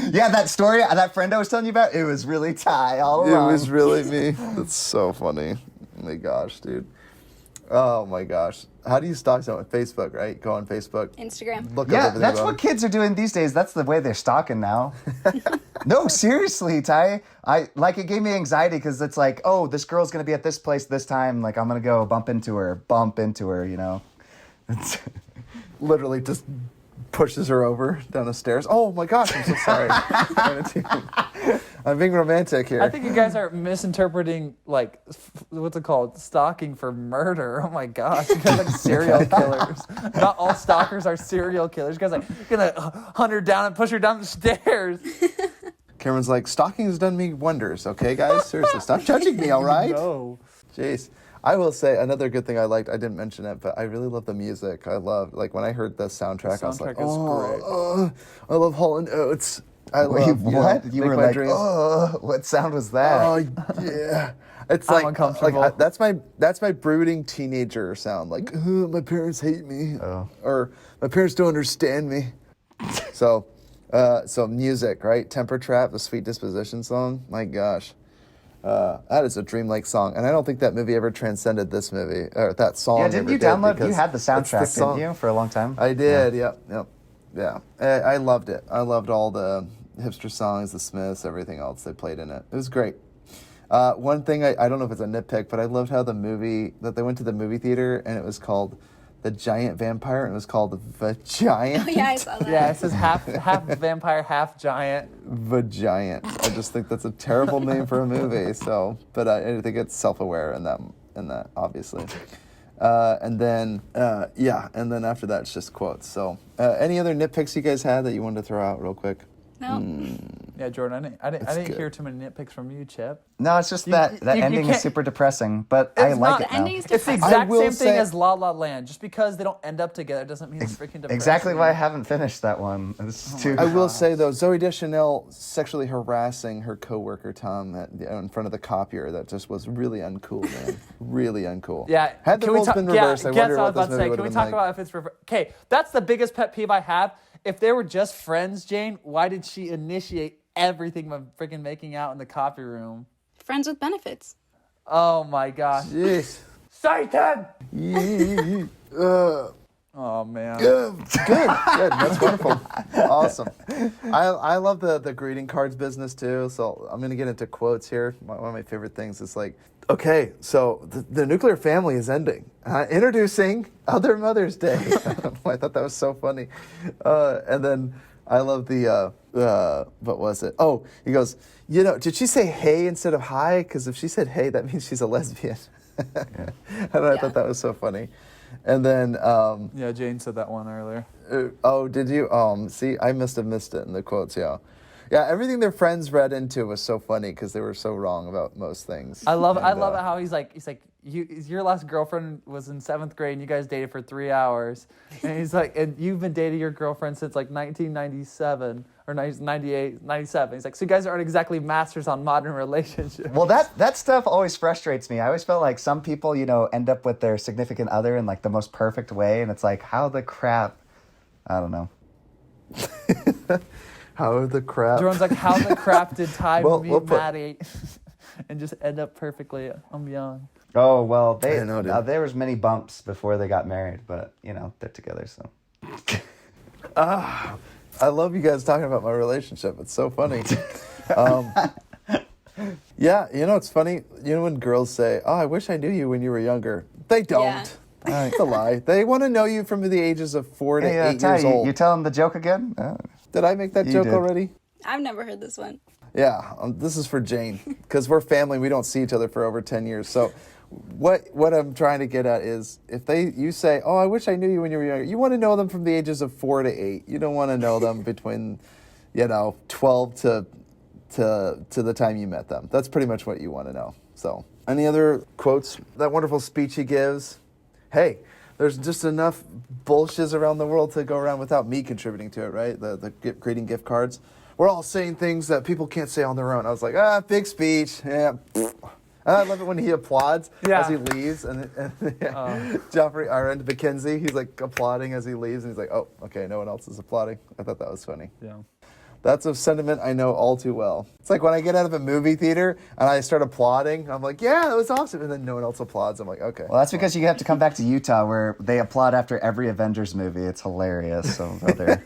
Yeah, that story, that friend I was telling you about, it was really Ty all along. It was really me. That's so funny. Oh my gosh, dude. Oh my gosh. How do you stalk someone? Facebook, right? Go on Facebook. Instagram. Look up Yeah, everything that's about what kids are doing these days. That's the way they're stalking now. No, seriously, Ty. It gave me anxiety because it's like, oh, this girl's gonna be at this place this time. Like, I'm gonna go bump into her, you know. literally just pushes her over down the stairs. Oh my gosh, I'm so sorry. I'm being romantic here. I think you guys are misinterpreting, like, what's it called? Stalking for murder. Oh my gosh. You guys are like serial killers. Not all stalkers are serial killers. You guys are like, gonna hunt her down and push her down the stairs. Cameron's like, stalking has done me wonders, okay, guys? Seriously, stop judging me, all right? No. Jeez. I will say another good thing I liked, I didn't mention it, but I really love the music. I love, like, when I heard the soundtrack, I was like, oh, I love Hall & Oates. I Wait, love, what? You Make were My like, Dreams. oh, what sound was that? Oh, yeah. It's I'm like, uncomfortable. that's my brooding teenager sound. Like, my parents hate me. Oh. Or my parents don't understand me. So music, right? Temper Trap, the Sweet Disposition song. My gosh. That is a dreamlike song. And I don't think that movie ever transcended this movie, or that song. Yeah, didn't you download? You had the soundtrack, didn't you, for a long time? I did, yep. Yeah. I loved it. I loved all the hipster songs, the Smiths, everything else they played in it. It was great. One thing, I don't know if it's a nitpick, but I loved how they went to the movie theater and it was called The Giant Vampire, and it was called The Giant. Oh, yeah, I saw that. Yeah, it says half vampire, half giant. Vagiant. I just think that's a terrible name for a movie. So, but I think it's self-aware in that obviously. And then after that it's just quotes. So, any other nitpicks you guys had that you wanted to throw out real quick? No. Yeah, Jordan, I didn't good. hear too many nitpicks from you, Chip. No, it's just that you ending is can't- super depressing, but I It's like not- it The now. ending is It's the depressing. exact will same thing say- as La La Land. Just because they don't end up together doesn't mean it's freaking depressing. Exactly why I haven't finished that one. It's too. I will say though, Zooey Deschanel sexually harassing her coworker Tom in front of the copier, that just was really uncool, man. Really uncool. Yeah. Had the roles been reversed, I guess wonder I was what about this to movie say. would Can we have talk been like. about if it's reversed? Okay, that's the biggest pet peeve I have. If they were just friends, Jane, why did she initiate everything by freaking making out in the copy room? Friends with benefits. Oh my gosh. Jeez. Satan! Uh, Oh man. Good. That's wonderful. Awesome. I love the greeting cards business too. So I'm gonna get into quotes here. One of my favorite things is like, okay, so the nuclear family is ending. Introducing Other Mother's Day. I thought that was so funny. And then I love the what was it? Oh, he goes, did she say hey instead of hi? Because if she said hey, that means she's a lesbian. I thought that was so funny. And then Yeah, Jane said that one earlier. oh, did you? See, I must have missed it in the quotes. Yeah, everything their friends read into was so funny because they were so wrong about most things. I love And, it how he's like your last girlfriend was in 7th grade and you guys dated for 3 hours, and he's like, and you've been dating your girlfriend since like 1997 or 98, 97. He's like, so you guys aren't exactly masters on modern relationships. Well, that stuff always frustrates me. I always felt like some people, end up with their significant other in like the most perfect way, and it's like, how the crap? I don't know. How the crap? Jordan's like, how the crap did Ty Well, meet we'll put- Maddie and just end up perfectly? I'm young. Oh well, I know, dude. there was many bumps before they got married, but they're together, so. I love you guys talking about my relationship. It's so funny. Yeah, it's funny. When girls say, "Oh, I wish I knew you when you were younger," they don't. Yeah. It's a lie. They want to know you from the ages of 4 to 8 Ty, years old. you telling the joke again? Did I make that You joke did. already? I've never heard this one. Yeah, this is for Jane because we're family. We don't see each other for over 10 years. So, what I'm trying to get at is, if you say, "Oh, I wish I knew you when you were younger," you want to know them from the ages of 4 to 8. You don't want to know them between, 12 to the time you met them. That's pretty much what you want to know. So, any other quotes? That wonderful speech he gives. Hey, there's just enough bullshiz around the world to go around without me contributing to it, right? The greeting gift cards. We're all saying things that people can't say on their own. I was like, big speech. Yeah. I love it when he applauds as he leaves. And Joffrey, Mackenzie, he's like applauding as he leaves. And he's like, oh, okay, no one else is applauding. I thought that was funny. Yeah. That's a sentiment I know all too well. It's like when I get out of a movie theater and I start applauding, I'm like, yeah, that was awesome. And then no one else applauds. I'm like, okay. Well, that's because you have to come back to Utah where they applaud after every Avengers movie. It's hilarious. So go there.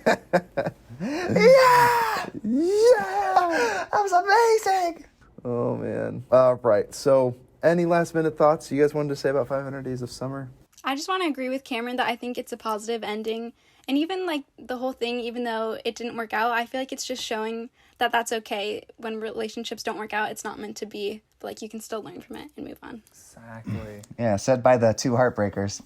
Yeah! That was amazing! Oh, man. All right. So, any last minute thoughts you guys wanted to say about 500 Days of Summer? I just want to agree with Cameron that I think it's a positive ending. And even, like, the whole thing, even though it didn't work out, I feel like it's just showing that that's okay. When relationships don't work out, it's not meant to be. But, like, you can still learn from it and move on. Exactly. Yeah, said by the two heartbreakers.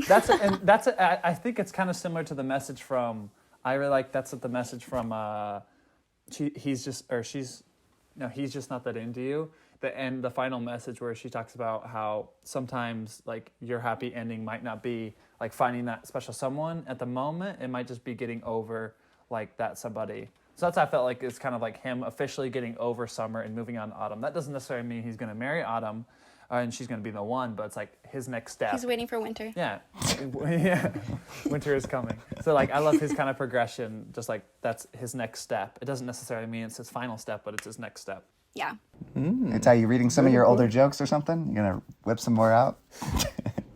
I think it's kind of similar to the message from, I really like, that's the message from, he's just not that into you. The final message where she talks about how sometimes, like, your happy ending might not be like finding that special someone at the moment. It might just be getting over, like, that somebody. So that's how I felt like it's kind of like him officially getting over Summer and moving on to Autumn. That doesn't necessarily mean he's going to marry Autumn and she's going to be the one, but it's like his next step. He's waiting for winter. Yeah. Yeah. Winter is coming. So, like, I love his kind of progression, just like that's his next step. It doesn't necessarily mean it's his final step, but it's his next step. Yeah. Hey, Ty, you reading some of your older jokes or something? You gonna whip some more out?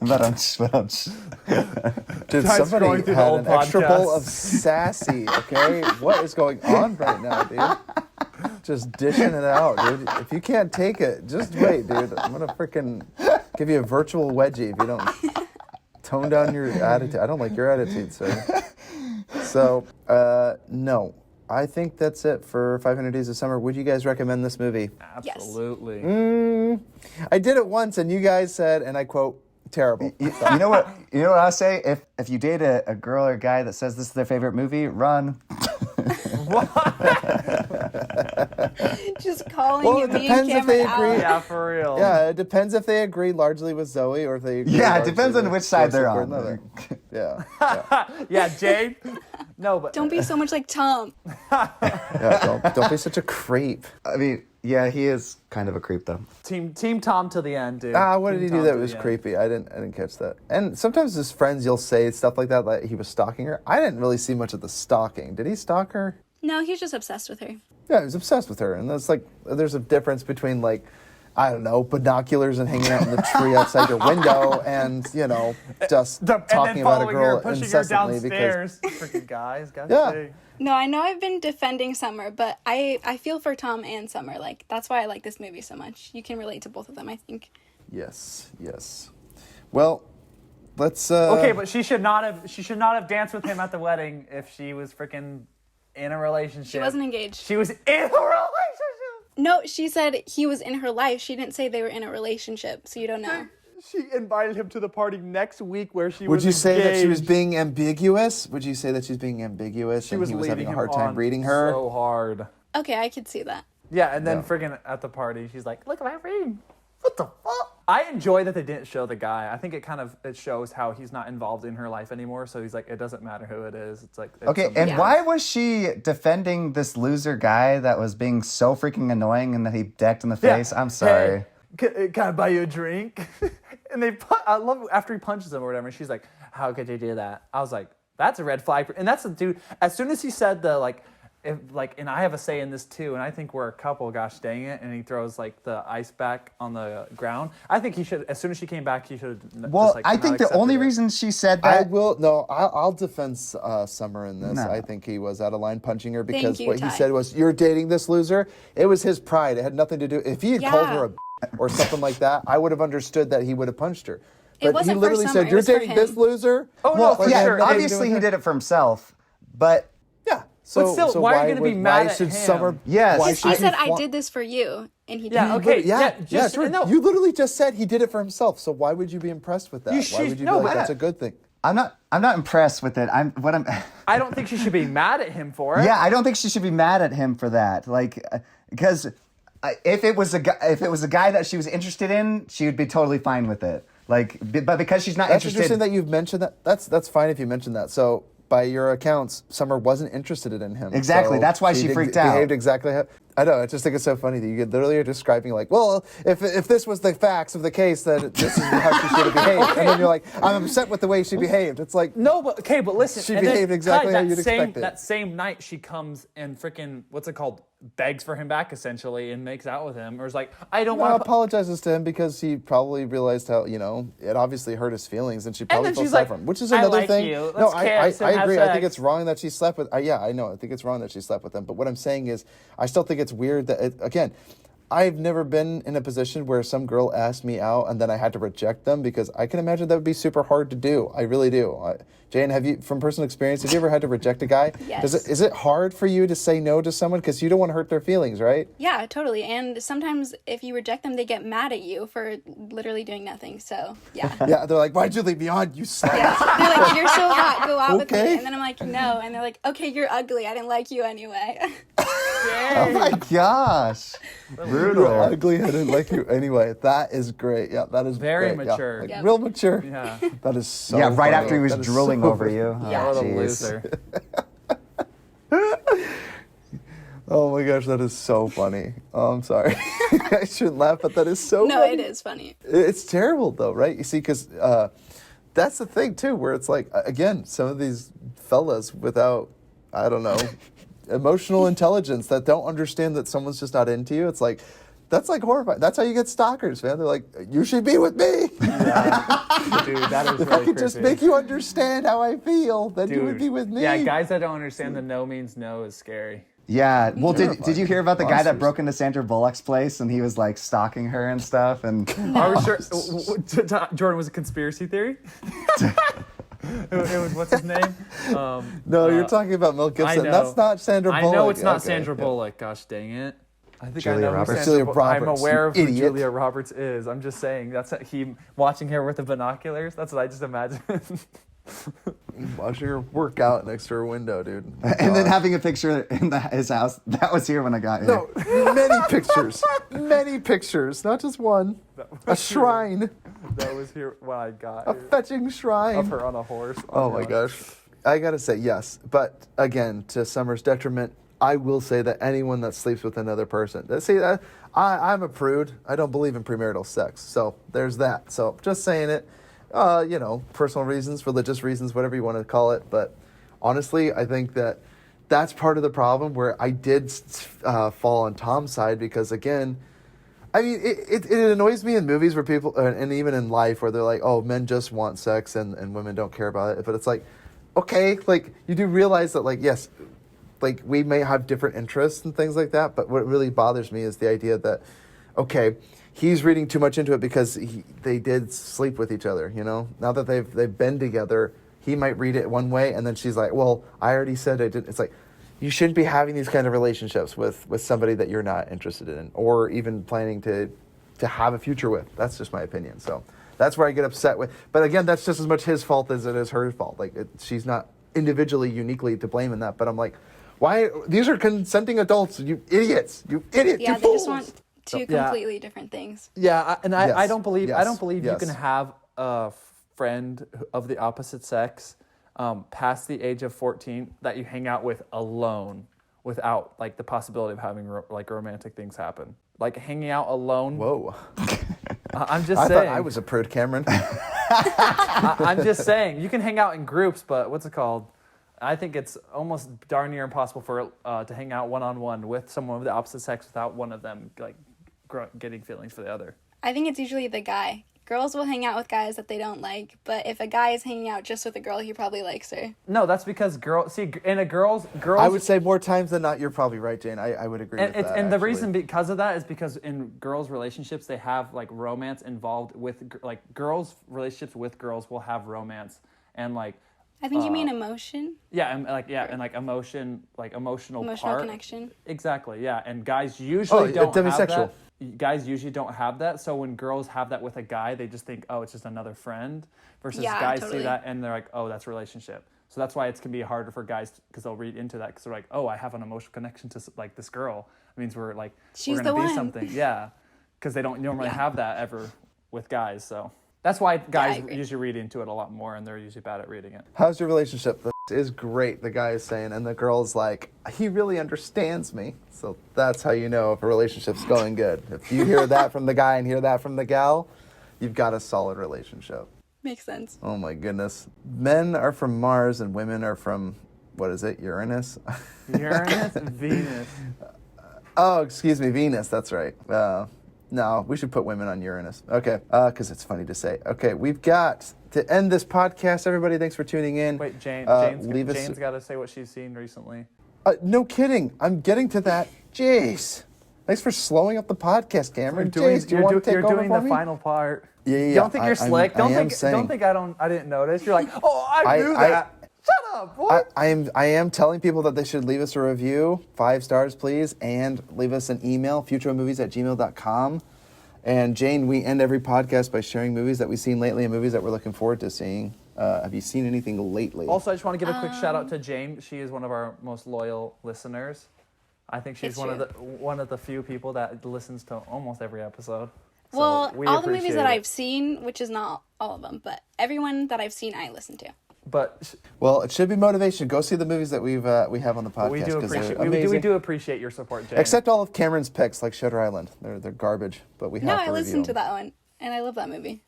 Dude, somebody through the had old an extra bowl podcast. of sassy, okay? What is going on right now, dude? Just dishing it out, dude. If you can't take it, just wait, dude. I'm gonna freaking give you a virtual wedgie if you don't tone down your attitude. I don't like your attitude, sir. So, no. I think that's it for 500 Days of Summer. Would you guys recommend this movie? Absolutely. I did it once, and you guys said, and I quote, terrible. You know what? You know what I'll say? If you date a girl or a guy that says this is their favorite movie, run. Just calling Well, you it me and depends if Cameron they out. agree. Yeah, for real. Yeah, it depends if they agree largely with Zooey or if they agree Yeah, it largely depends on with which side they're Joseph on. Gordon-Levitt. Yeah. Yeah, Jade. No, but Don't be so much like Tom. Yeah, don't be such a creep. I mean, yeah, he is kind of a creep, though. Team Tom to the end, dude. What Team did he Tom do that to was the end. creepy? I didn't catch that. And sometimes his friends, you'll say stuff like that, like he was stalking her. I didn't really see much of the stalking. Did he stalk her? No, he's just obsessed with her. Yeah, he was obsessed with her. And that's like, there's a difference between, like, I don't know, binoculars and hanging out in the tree outside your window and, you know, just talking about a girl pushing incessantly her downstairs. Freaking guys. Yeah. No, I know I've been defending Summer, but I feel for Tom and Summer. Like, that's why I like this movie so much. You can relate to both of them, I think. Yes. Well, let's Okay, but she should not have danced with him at the wedding if she was freaking in a relationship. She wasn't engaged. She was in a relationship. No, she said he was in her life. She didn't say they were in a relationship, so you don't know. She invited him to the party next week where she Would was you say that she was engaged. being ambiguous? Would you say that she's being ambiguous She and was he was having leading a him hard time on reading her? so hard. Okay, I could see that. Yeah, and then Yeah. friggin' at the party, she's like, "Look at my ring. What the fuck?" I enjoy that they didn't show the guy. I think it shows how he's not involved in her life anymore. So he's like, it doesn't matter who it is. It's like Okay, somebody- and Yeah. why was she defending this loser guy that was being so freaking annoying and that he decked in the Yeah. face? I'm sorry. Hey, can I buy you a drink? And I love after he punches him or whatever. She's like, "How could you do that?" I was like, "That's a red flag." And that's the dude. As soon as he said the and I have a say in this too, and I think we're a couple. Gosh dang it! And he throws like the ice back on the ground. I think he should. As soon as she came back, he should have. Well, I think the only reason she said that. I'll defend Summer in this. No. I think he was out of line punching her because you, what he Ty. said was, "You're dating this loser." It was his pride. It had nothing to do. If he had called Yeah. her a or something like that, I would have understood that he would have punched her. It But wasn't he for literally Summer, said, it "You're was for dating him." this loser." Oh, no, Well, for yeah, sure. obviously he did it for himself, but Yeah. So, still, so why are you gonna be mad why at should him? Summer? Yes. why Yes, should He said, fla- I did this for you, and he Yeah, didn't. okay. Yeah, just- true. no. You literally just said he did it for himself. So why would you be impressed with that? Why would you no, be like, but- that's a good thing? I'm not impressed with it. I don't think she should be mad at him for it. Yeah, I don't think she should be mad at him for that. Like, because if it was a guy that she was interested in, she would be totally fine with it. Like, but because she's not That's interested. interesting that you've mentioned that. That's fine if you mentioned that. So by your accounts, Summer wasn't interested in him. Exactly, So that's why she freaked out. Behaved exactly how. I know. I just think it's so funny that you literally are describing like, well, if this was the facts of the case, then this is how she should have behaved, and then you're like, I'm upset with the way she behaved. It's like, No, but okay, but listen. She and then, behaved exactly Ty, how you'd that same, expect it. That same night, she comes and freaking what's it called? Begs for him back essentially and makes out with him, or is like, I don't well, want to. apologizes to him because he probably realized how it obviously hurt his feelings, and she probably then felt she's sad like, for him, which is "I another like thing. you. No, Let's kiss I and have agree. I think sex." it's wrong that she slept with. I know. I think it's wrong that she slept with him. But what I'm saying is, I still think it's weird that again. I've never been in a position where some girl asked me out and then I had to reject them, because I can imagine that would be super hard to do. I really do. Jane, have you, from personal experience, have you ever had to reject a guy? Yes. Is it hard for you to say no to someone because you don't want to hurt their feelings, right? Yeah, totally. And sometimes if you reject them, they get mad at you for literally doing nothing. So, yeah. Yeah, they're like, why'd you leave me on, you slut? Yeah. They're like, you're so hot, go out with Okay. me. And then I'm like, no. And they're like, okay, you're ugly. I didn't like you anyway. Oh my gosh. Brutal. You're ugly, I didn't like you anyway. That is great. Yeah, that is Very great. mature. Yeah, like, Yep. real mature. Yeah. That is so Yeah, right funny. after he was That is drooling so over you. Yeah. What a jeez. loser. Oh my gosh, that is so funny. Oh, I'm sorry. I shouldn't laugh, but that is so No, funny. it is funny. It's terrible, though, right? You see, because that's the thing, too, where it's like, again, some of these fellas without, I don't know, emotional intelligence that don't understand that someone's just not into you, it's like, that's like horrifying. That's how you get stalkers, man. They're like, you should be with me. Yeah. Dude, that is If really I could just creepy. make you understand how I feel, then you would Dude. be with me. Yeah, guys that don't understand the no means no is scary. Yeah. Well, did you hear about the guy that Monsters. broke into Sandra Bullock's place and he was like stalking her and stuff? And Are we sure? Jordan, was a conspiracy theory? It was, what's his name? No, you're talking about Mel I Gibson. know. That's not Sandra I Bullock. know it's not Okay, Sandra yeah. Bullock. Gosh dang it. I think Julia I know Roberts. who Julia Sandra Bullock. I'm Roberts, aware you of who idiot. Julia Roberts is. I'm just saying that's he watching her with the binoculars. That's what I just imagine. Watching her work out next to her window, dude. and then having a picture in his house. That was here when I got here. No, many pictures, not just one. A shrine, That was here when I got a here. fetching shrine. Of her on a horse. Oh my gosh. I gotta say yes, but again, to Summer's detriment, I will say that anyone that sleeps with another person. See, I'm a prude. I don't believe in premarital sex, so there's that. So just saying it. Personal reasons, religious reasons, whatever you want to call it. But honestly, I think that that's part of the problem where I did fall on Tom's side because, again, I mean, it annoys me in movies where people, and even in life, where they're like, oh, men just want sex and women don't care about it. But it's like, okay, like, you do realize that, like, yes, like, we may have different interests and things like that. But what really bothers me is the idea that, okay, he's reading too much into it because they did sleep with each other, you know? Now that they've been together, he might read it one way, and then she's like, well, I already said I didn't. It's like, you shouldn't be having these kind of relationships with somebody that you're not interested in or even planning to have a future with. That's just my opinion. So that's where I get upset with. But again, that's just as much his fault as it is her fault. Like, she's not individually, uniquely to blame in that. But I'm like, why? These are consenting adults, you idiots. You idiots. Yeah, you they fools. just want two Yeah. completely different things. Yeah, I Yes, don't believe yes, you yes. can have a friend of the opposite sex past the age of 14 that you hang out with alone without like the possibility of having romantic things happen. Like hanging out alone. Whoa. I'm just I saying. thought I was a prude, Cameron. I'm just saying you can hang out in groups, but what's it called? I think it's almost darn near impossible for to hang out one-on-one with someone of the opposite sex without one of them like getting feelings for the other. I think it's usually the guy. Girls will hang out with guys that they don't like, but if a guy is hanging out just with a girl, he probably likes her. No, that's because girls. I would say more times than not, you're probably right, Jane. I would agree with that. And the actually. reason because of that is because in girls' relationships they have like romance involved with like girls' relationships with girls will have romance and like I think you mean emotion, emotional emotional part. connection. Exactly, yeah. And guys usually don't demisexual. have that. Guys usually don't have that. So when girls have that with a guy, they just think, oh, it's just another friend. Versus Yeah, guys totally. see that and they're like, oh, that's a relationship. So that's why it can be harder for guys because they'll read into that because they're like, oh, I have an emotional connection to like this girl. It means we're like She's we're gonna the be one. something. Yeah, because they don't normally Yeah. have that ever with guys. So that's why I guys agree. usually read into it a lot more, and they're usually bad at reading it. How's your relationship? This is great, the guy is saying, and the girl's like, he really understands me. So that's how you know if a relationship's going good. If you hear that from the guy and hear that from the gal, you've got a solid relationship. Makes sense. Oh my goodness. Men are from Mars and women are from, what is it, Uranus? Uranus, Venus. Oh, excuse me, Venus, that's right. No, we should put women on Uranus. Okay, because it's funny to say. Okay, we've got to end this podcast. Everybody, thanks for tuning in. Wait, Jane's Jane's got to say what she's seen recently. No kidding. I'm getting to that. Jeez. Thanks for slowing up the podcast, Cameron. Doing, Jace, do you want to take you're over doing for the me? final part. Yeah. Don't think you're slick. Don't think I didn't notice. You're like, oh, I knew that. Shut up, boy. I am telling people that they should leave us a review, 5 stars, please, and leave us an email, futromovies@gmail.com. And Jane, we end every podcast by sharing movies that we've seen lately and movies that we're looking forward to seeing. Have you seen anything lately? Also, I just want to give a quick shout out to Jane. She is one of our most loyal listeners. I think she's one of the few people that listens to almost every episode. So well, all the movies appreciate that it. I've seen, which is not all of them, but everyone that I've seen, I listen to. But well, it should be motivation. Go see the movies that we have on the podcast. we do 'cause they're appreciate amazing. we do appreciate your support, Jane. Except all of Cameron's picks, like Shutter Island. They're garbage, but we have No, to I review listened to them. that one, and I love that movie.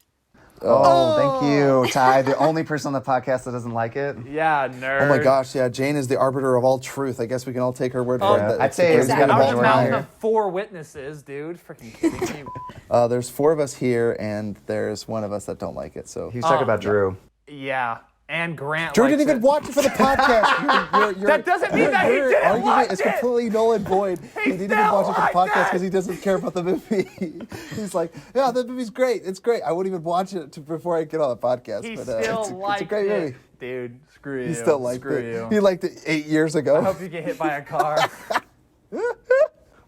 Oh, thank you, Ty. The only person on the podcast that doesn't like it. Yeah, nerd. Oh my gosh, yeah, Jane is the arbiter of all truth. I guess we can all take her word for it. Yeah. that I'd it's say the it's greatest got a movie Out of of all a majority mountain time. here. of 4 witnesses, dude. Freaking kidding me. There's 4 of us here, and there's one of us that don't like it. So He was talking about Drew. Yeah, and Grant. Drew likes didn't even it. watch it for the podcast. That doesn't mean that he your didn't argument watch is it. completely null and void. He didn't even still watch it for the liked podcast it. because he doesn't care about the movie. He's like, yeah, the movie's great. It's great. I wouldn't even watch it before I get on the podcast. He but still it's liked a great it. movie. Dude, screw you. He still liked screw it. you. He liked it 8 years ago. I hope you get hit by a car.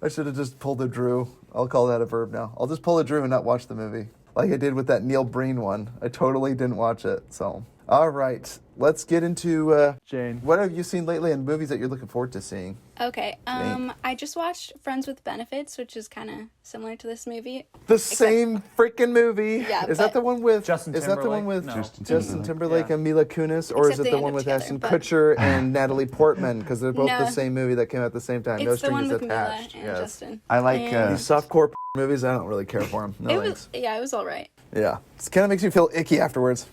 I should have just pulled a Drew. I'll call that a verb now. I'll just pull a Drew and not watch the movie. Like I did with that Neil Breen one. I totally didn't watch it. So, all right. Let's get into Jane. What have you seen lately in movies that you're looking forward to seeing? Okay, I just watched Friends with Benefits, which is kind of similar to this movie. The same freaking movie. Yeah, is that but- the one with Justin Is that the one with Timberlake? No. Justin Timberlake Yeah. and Mila Kunis, or Except is it they the end one up with together, Ashton but- Kutcher and Natalie Portman? Because they're both No. the same movie that came out at the same time. No It's the one strings with Mila attached. and Yes. Justin. I like, And These softcore movies, I don't really care for them. No it thanks. was all right. Yeah, it kind of makes me feel icky afterwards.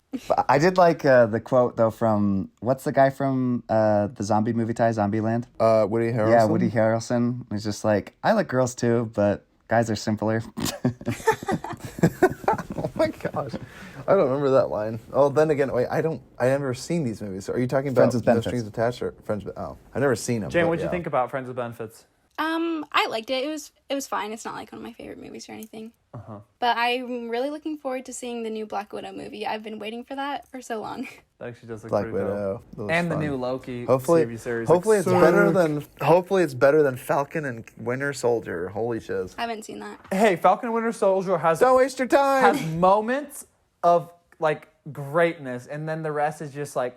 I did like the quote though from what's the guy from the zombie movie Ty Zombieland? Woody Harrelson. Yeah, Woody Harrelson was just like, I like girls too, but guys are simpler. Oh my gosh, I don't remember that line. Oh, then again, wait, I never seen these movies. Are you talking about Friends with No Benefits. Strings Attached or Friends with? Oh, I've never seen them. Jane, but what'd you yeah. think about Friends with Benefits? I liked it. It was fine. It's not like one of my favorite movies or anything. But I'm really looking forward to seeing the new Black Widow movie. I've been waiting for that for so long. That actually does look Black pretty dope. Widow. That looks And fun. the new Loki Hopefully, TV series. hopefully looks it's sick. better than Falcon and Winter Soldier. Holy shiz! I haven't seen that. Hey, Falcon and Winter Soldier has Don't waste your time. moments of like greatness, and then the rest is just like,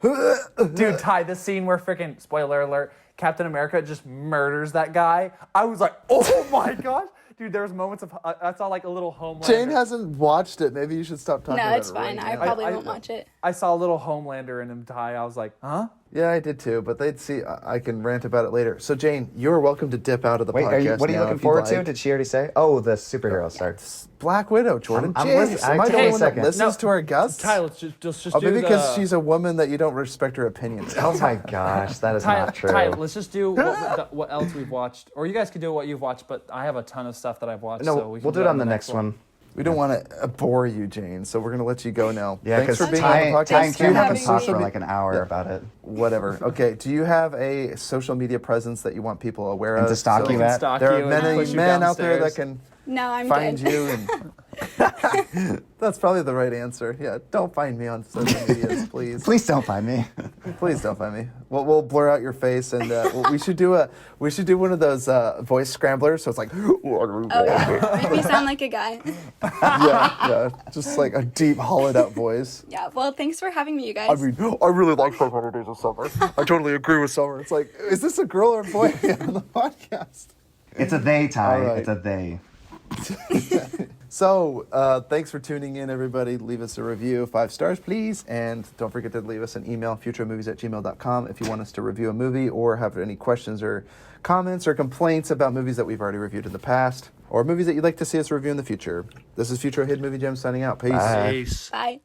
dude, Ty, the scene where freaking spoiler alert, Captain America just murders that guy. I was like, oh my gosh, dude. There was moments of I saw like a little Homelander. Jane hasn't watched it. Maybe you should stop talking No, about it's it fine. right I now. probably I- won't watch it. I saw a little Homelander in him, Ty. I was like, huh? Yeah, I did too, but they'd see. I can rant about it later. So, Jane, you're welcome to dip out of the Wait, podcast. what are you now looking if you'd forward to? like. Did she already say? Oh, the superhero starts. Black Widow, Jordan. I'm Jeez, listening. am I the Hey, only one that second. listens to our guests? Ty, let's just Oh, do maybe because the- she's a woman that you don't respect her opinion. Oh my gosh, that is Ty, not true. Ty, let's just do what else we've watched, or you guys could do what you've watched. But I have a ton of stuff that I've watched. No, so we can we'll do it on the next one. We don't want to bore you, Jane, so we're going to let you go now. Yeah, Thanks because for being Ty, on the podcast. Ty and Do you Cam have have a to talk social for me- like an hour Yeah. about it. Whatever. Okay. Do you have a social media presence that you want people aware And of? to stalk you can at? stalk There you are and many push you men out there that downstairs. can No, I'm find good. you and that's probably the right answer. Yeah, don't find me on social medias, please. Please don't find me. Please don't find me. We'll blur out your face and we should do one of those voice scramblers. So it's like, Oh yeah, make me sound like a guy. yeah, just like a deep hollowed out voice. Yeah. Well, thanks for having me, you guys. I mean, I really like 500 Days of Summer. I totally agree with Summer. It's like, is this a girl or a boy on the podcast? It's a they, Ty. All right. It's a they. So, thanks for tuning in, everybody. Leave us a review, 5 stars, please. And don't forget to leave us an email, futuremovies@gmail.com, if you want us to review a movie or have any questions or comments or complaints about movies that we've already reviewed in the past or movies that you'd like to see us review in the future. This is Futuro Hidden Movie Gem signing out. Peace. Bye. Peace. Bye.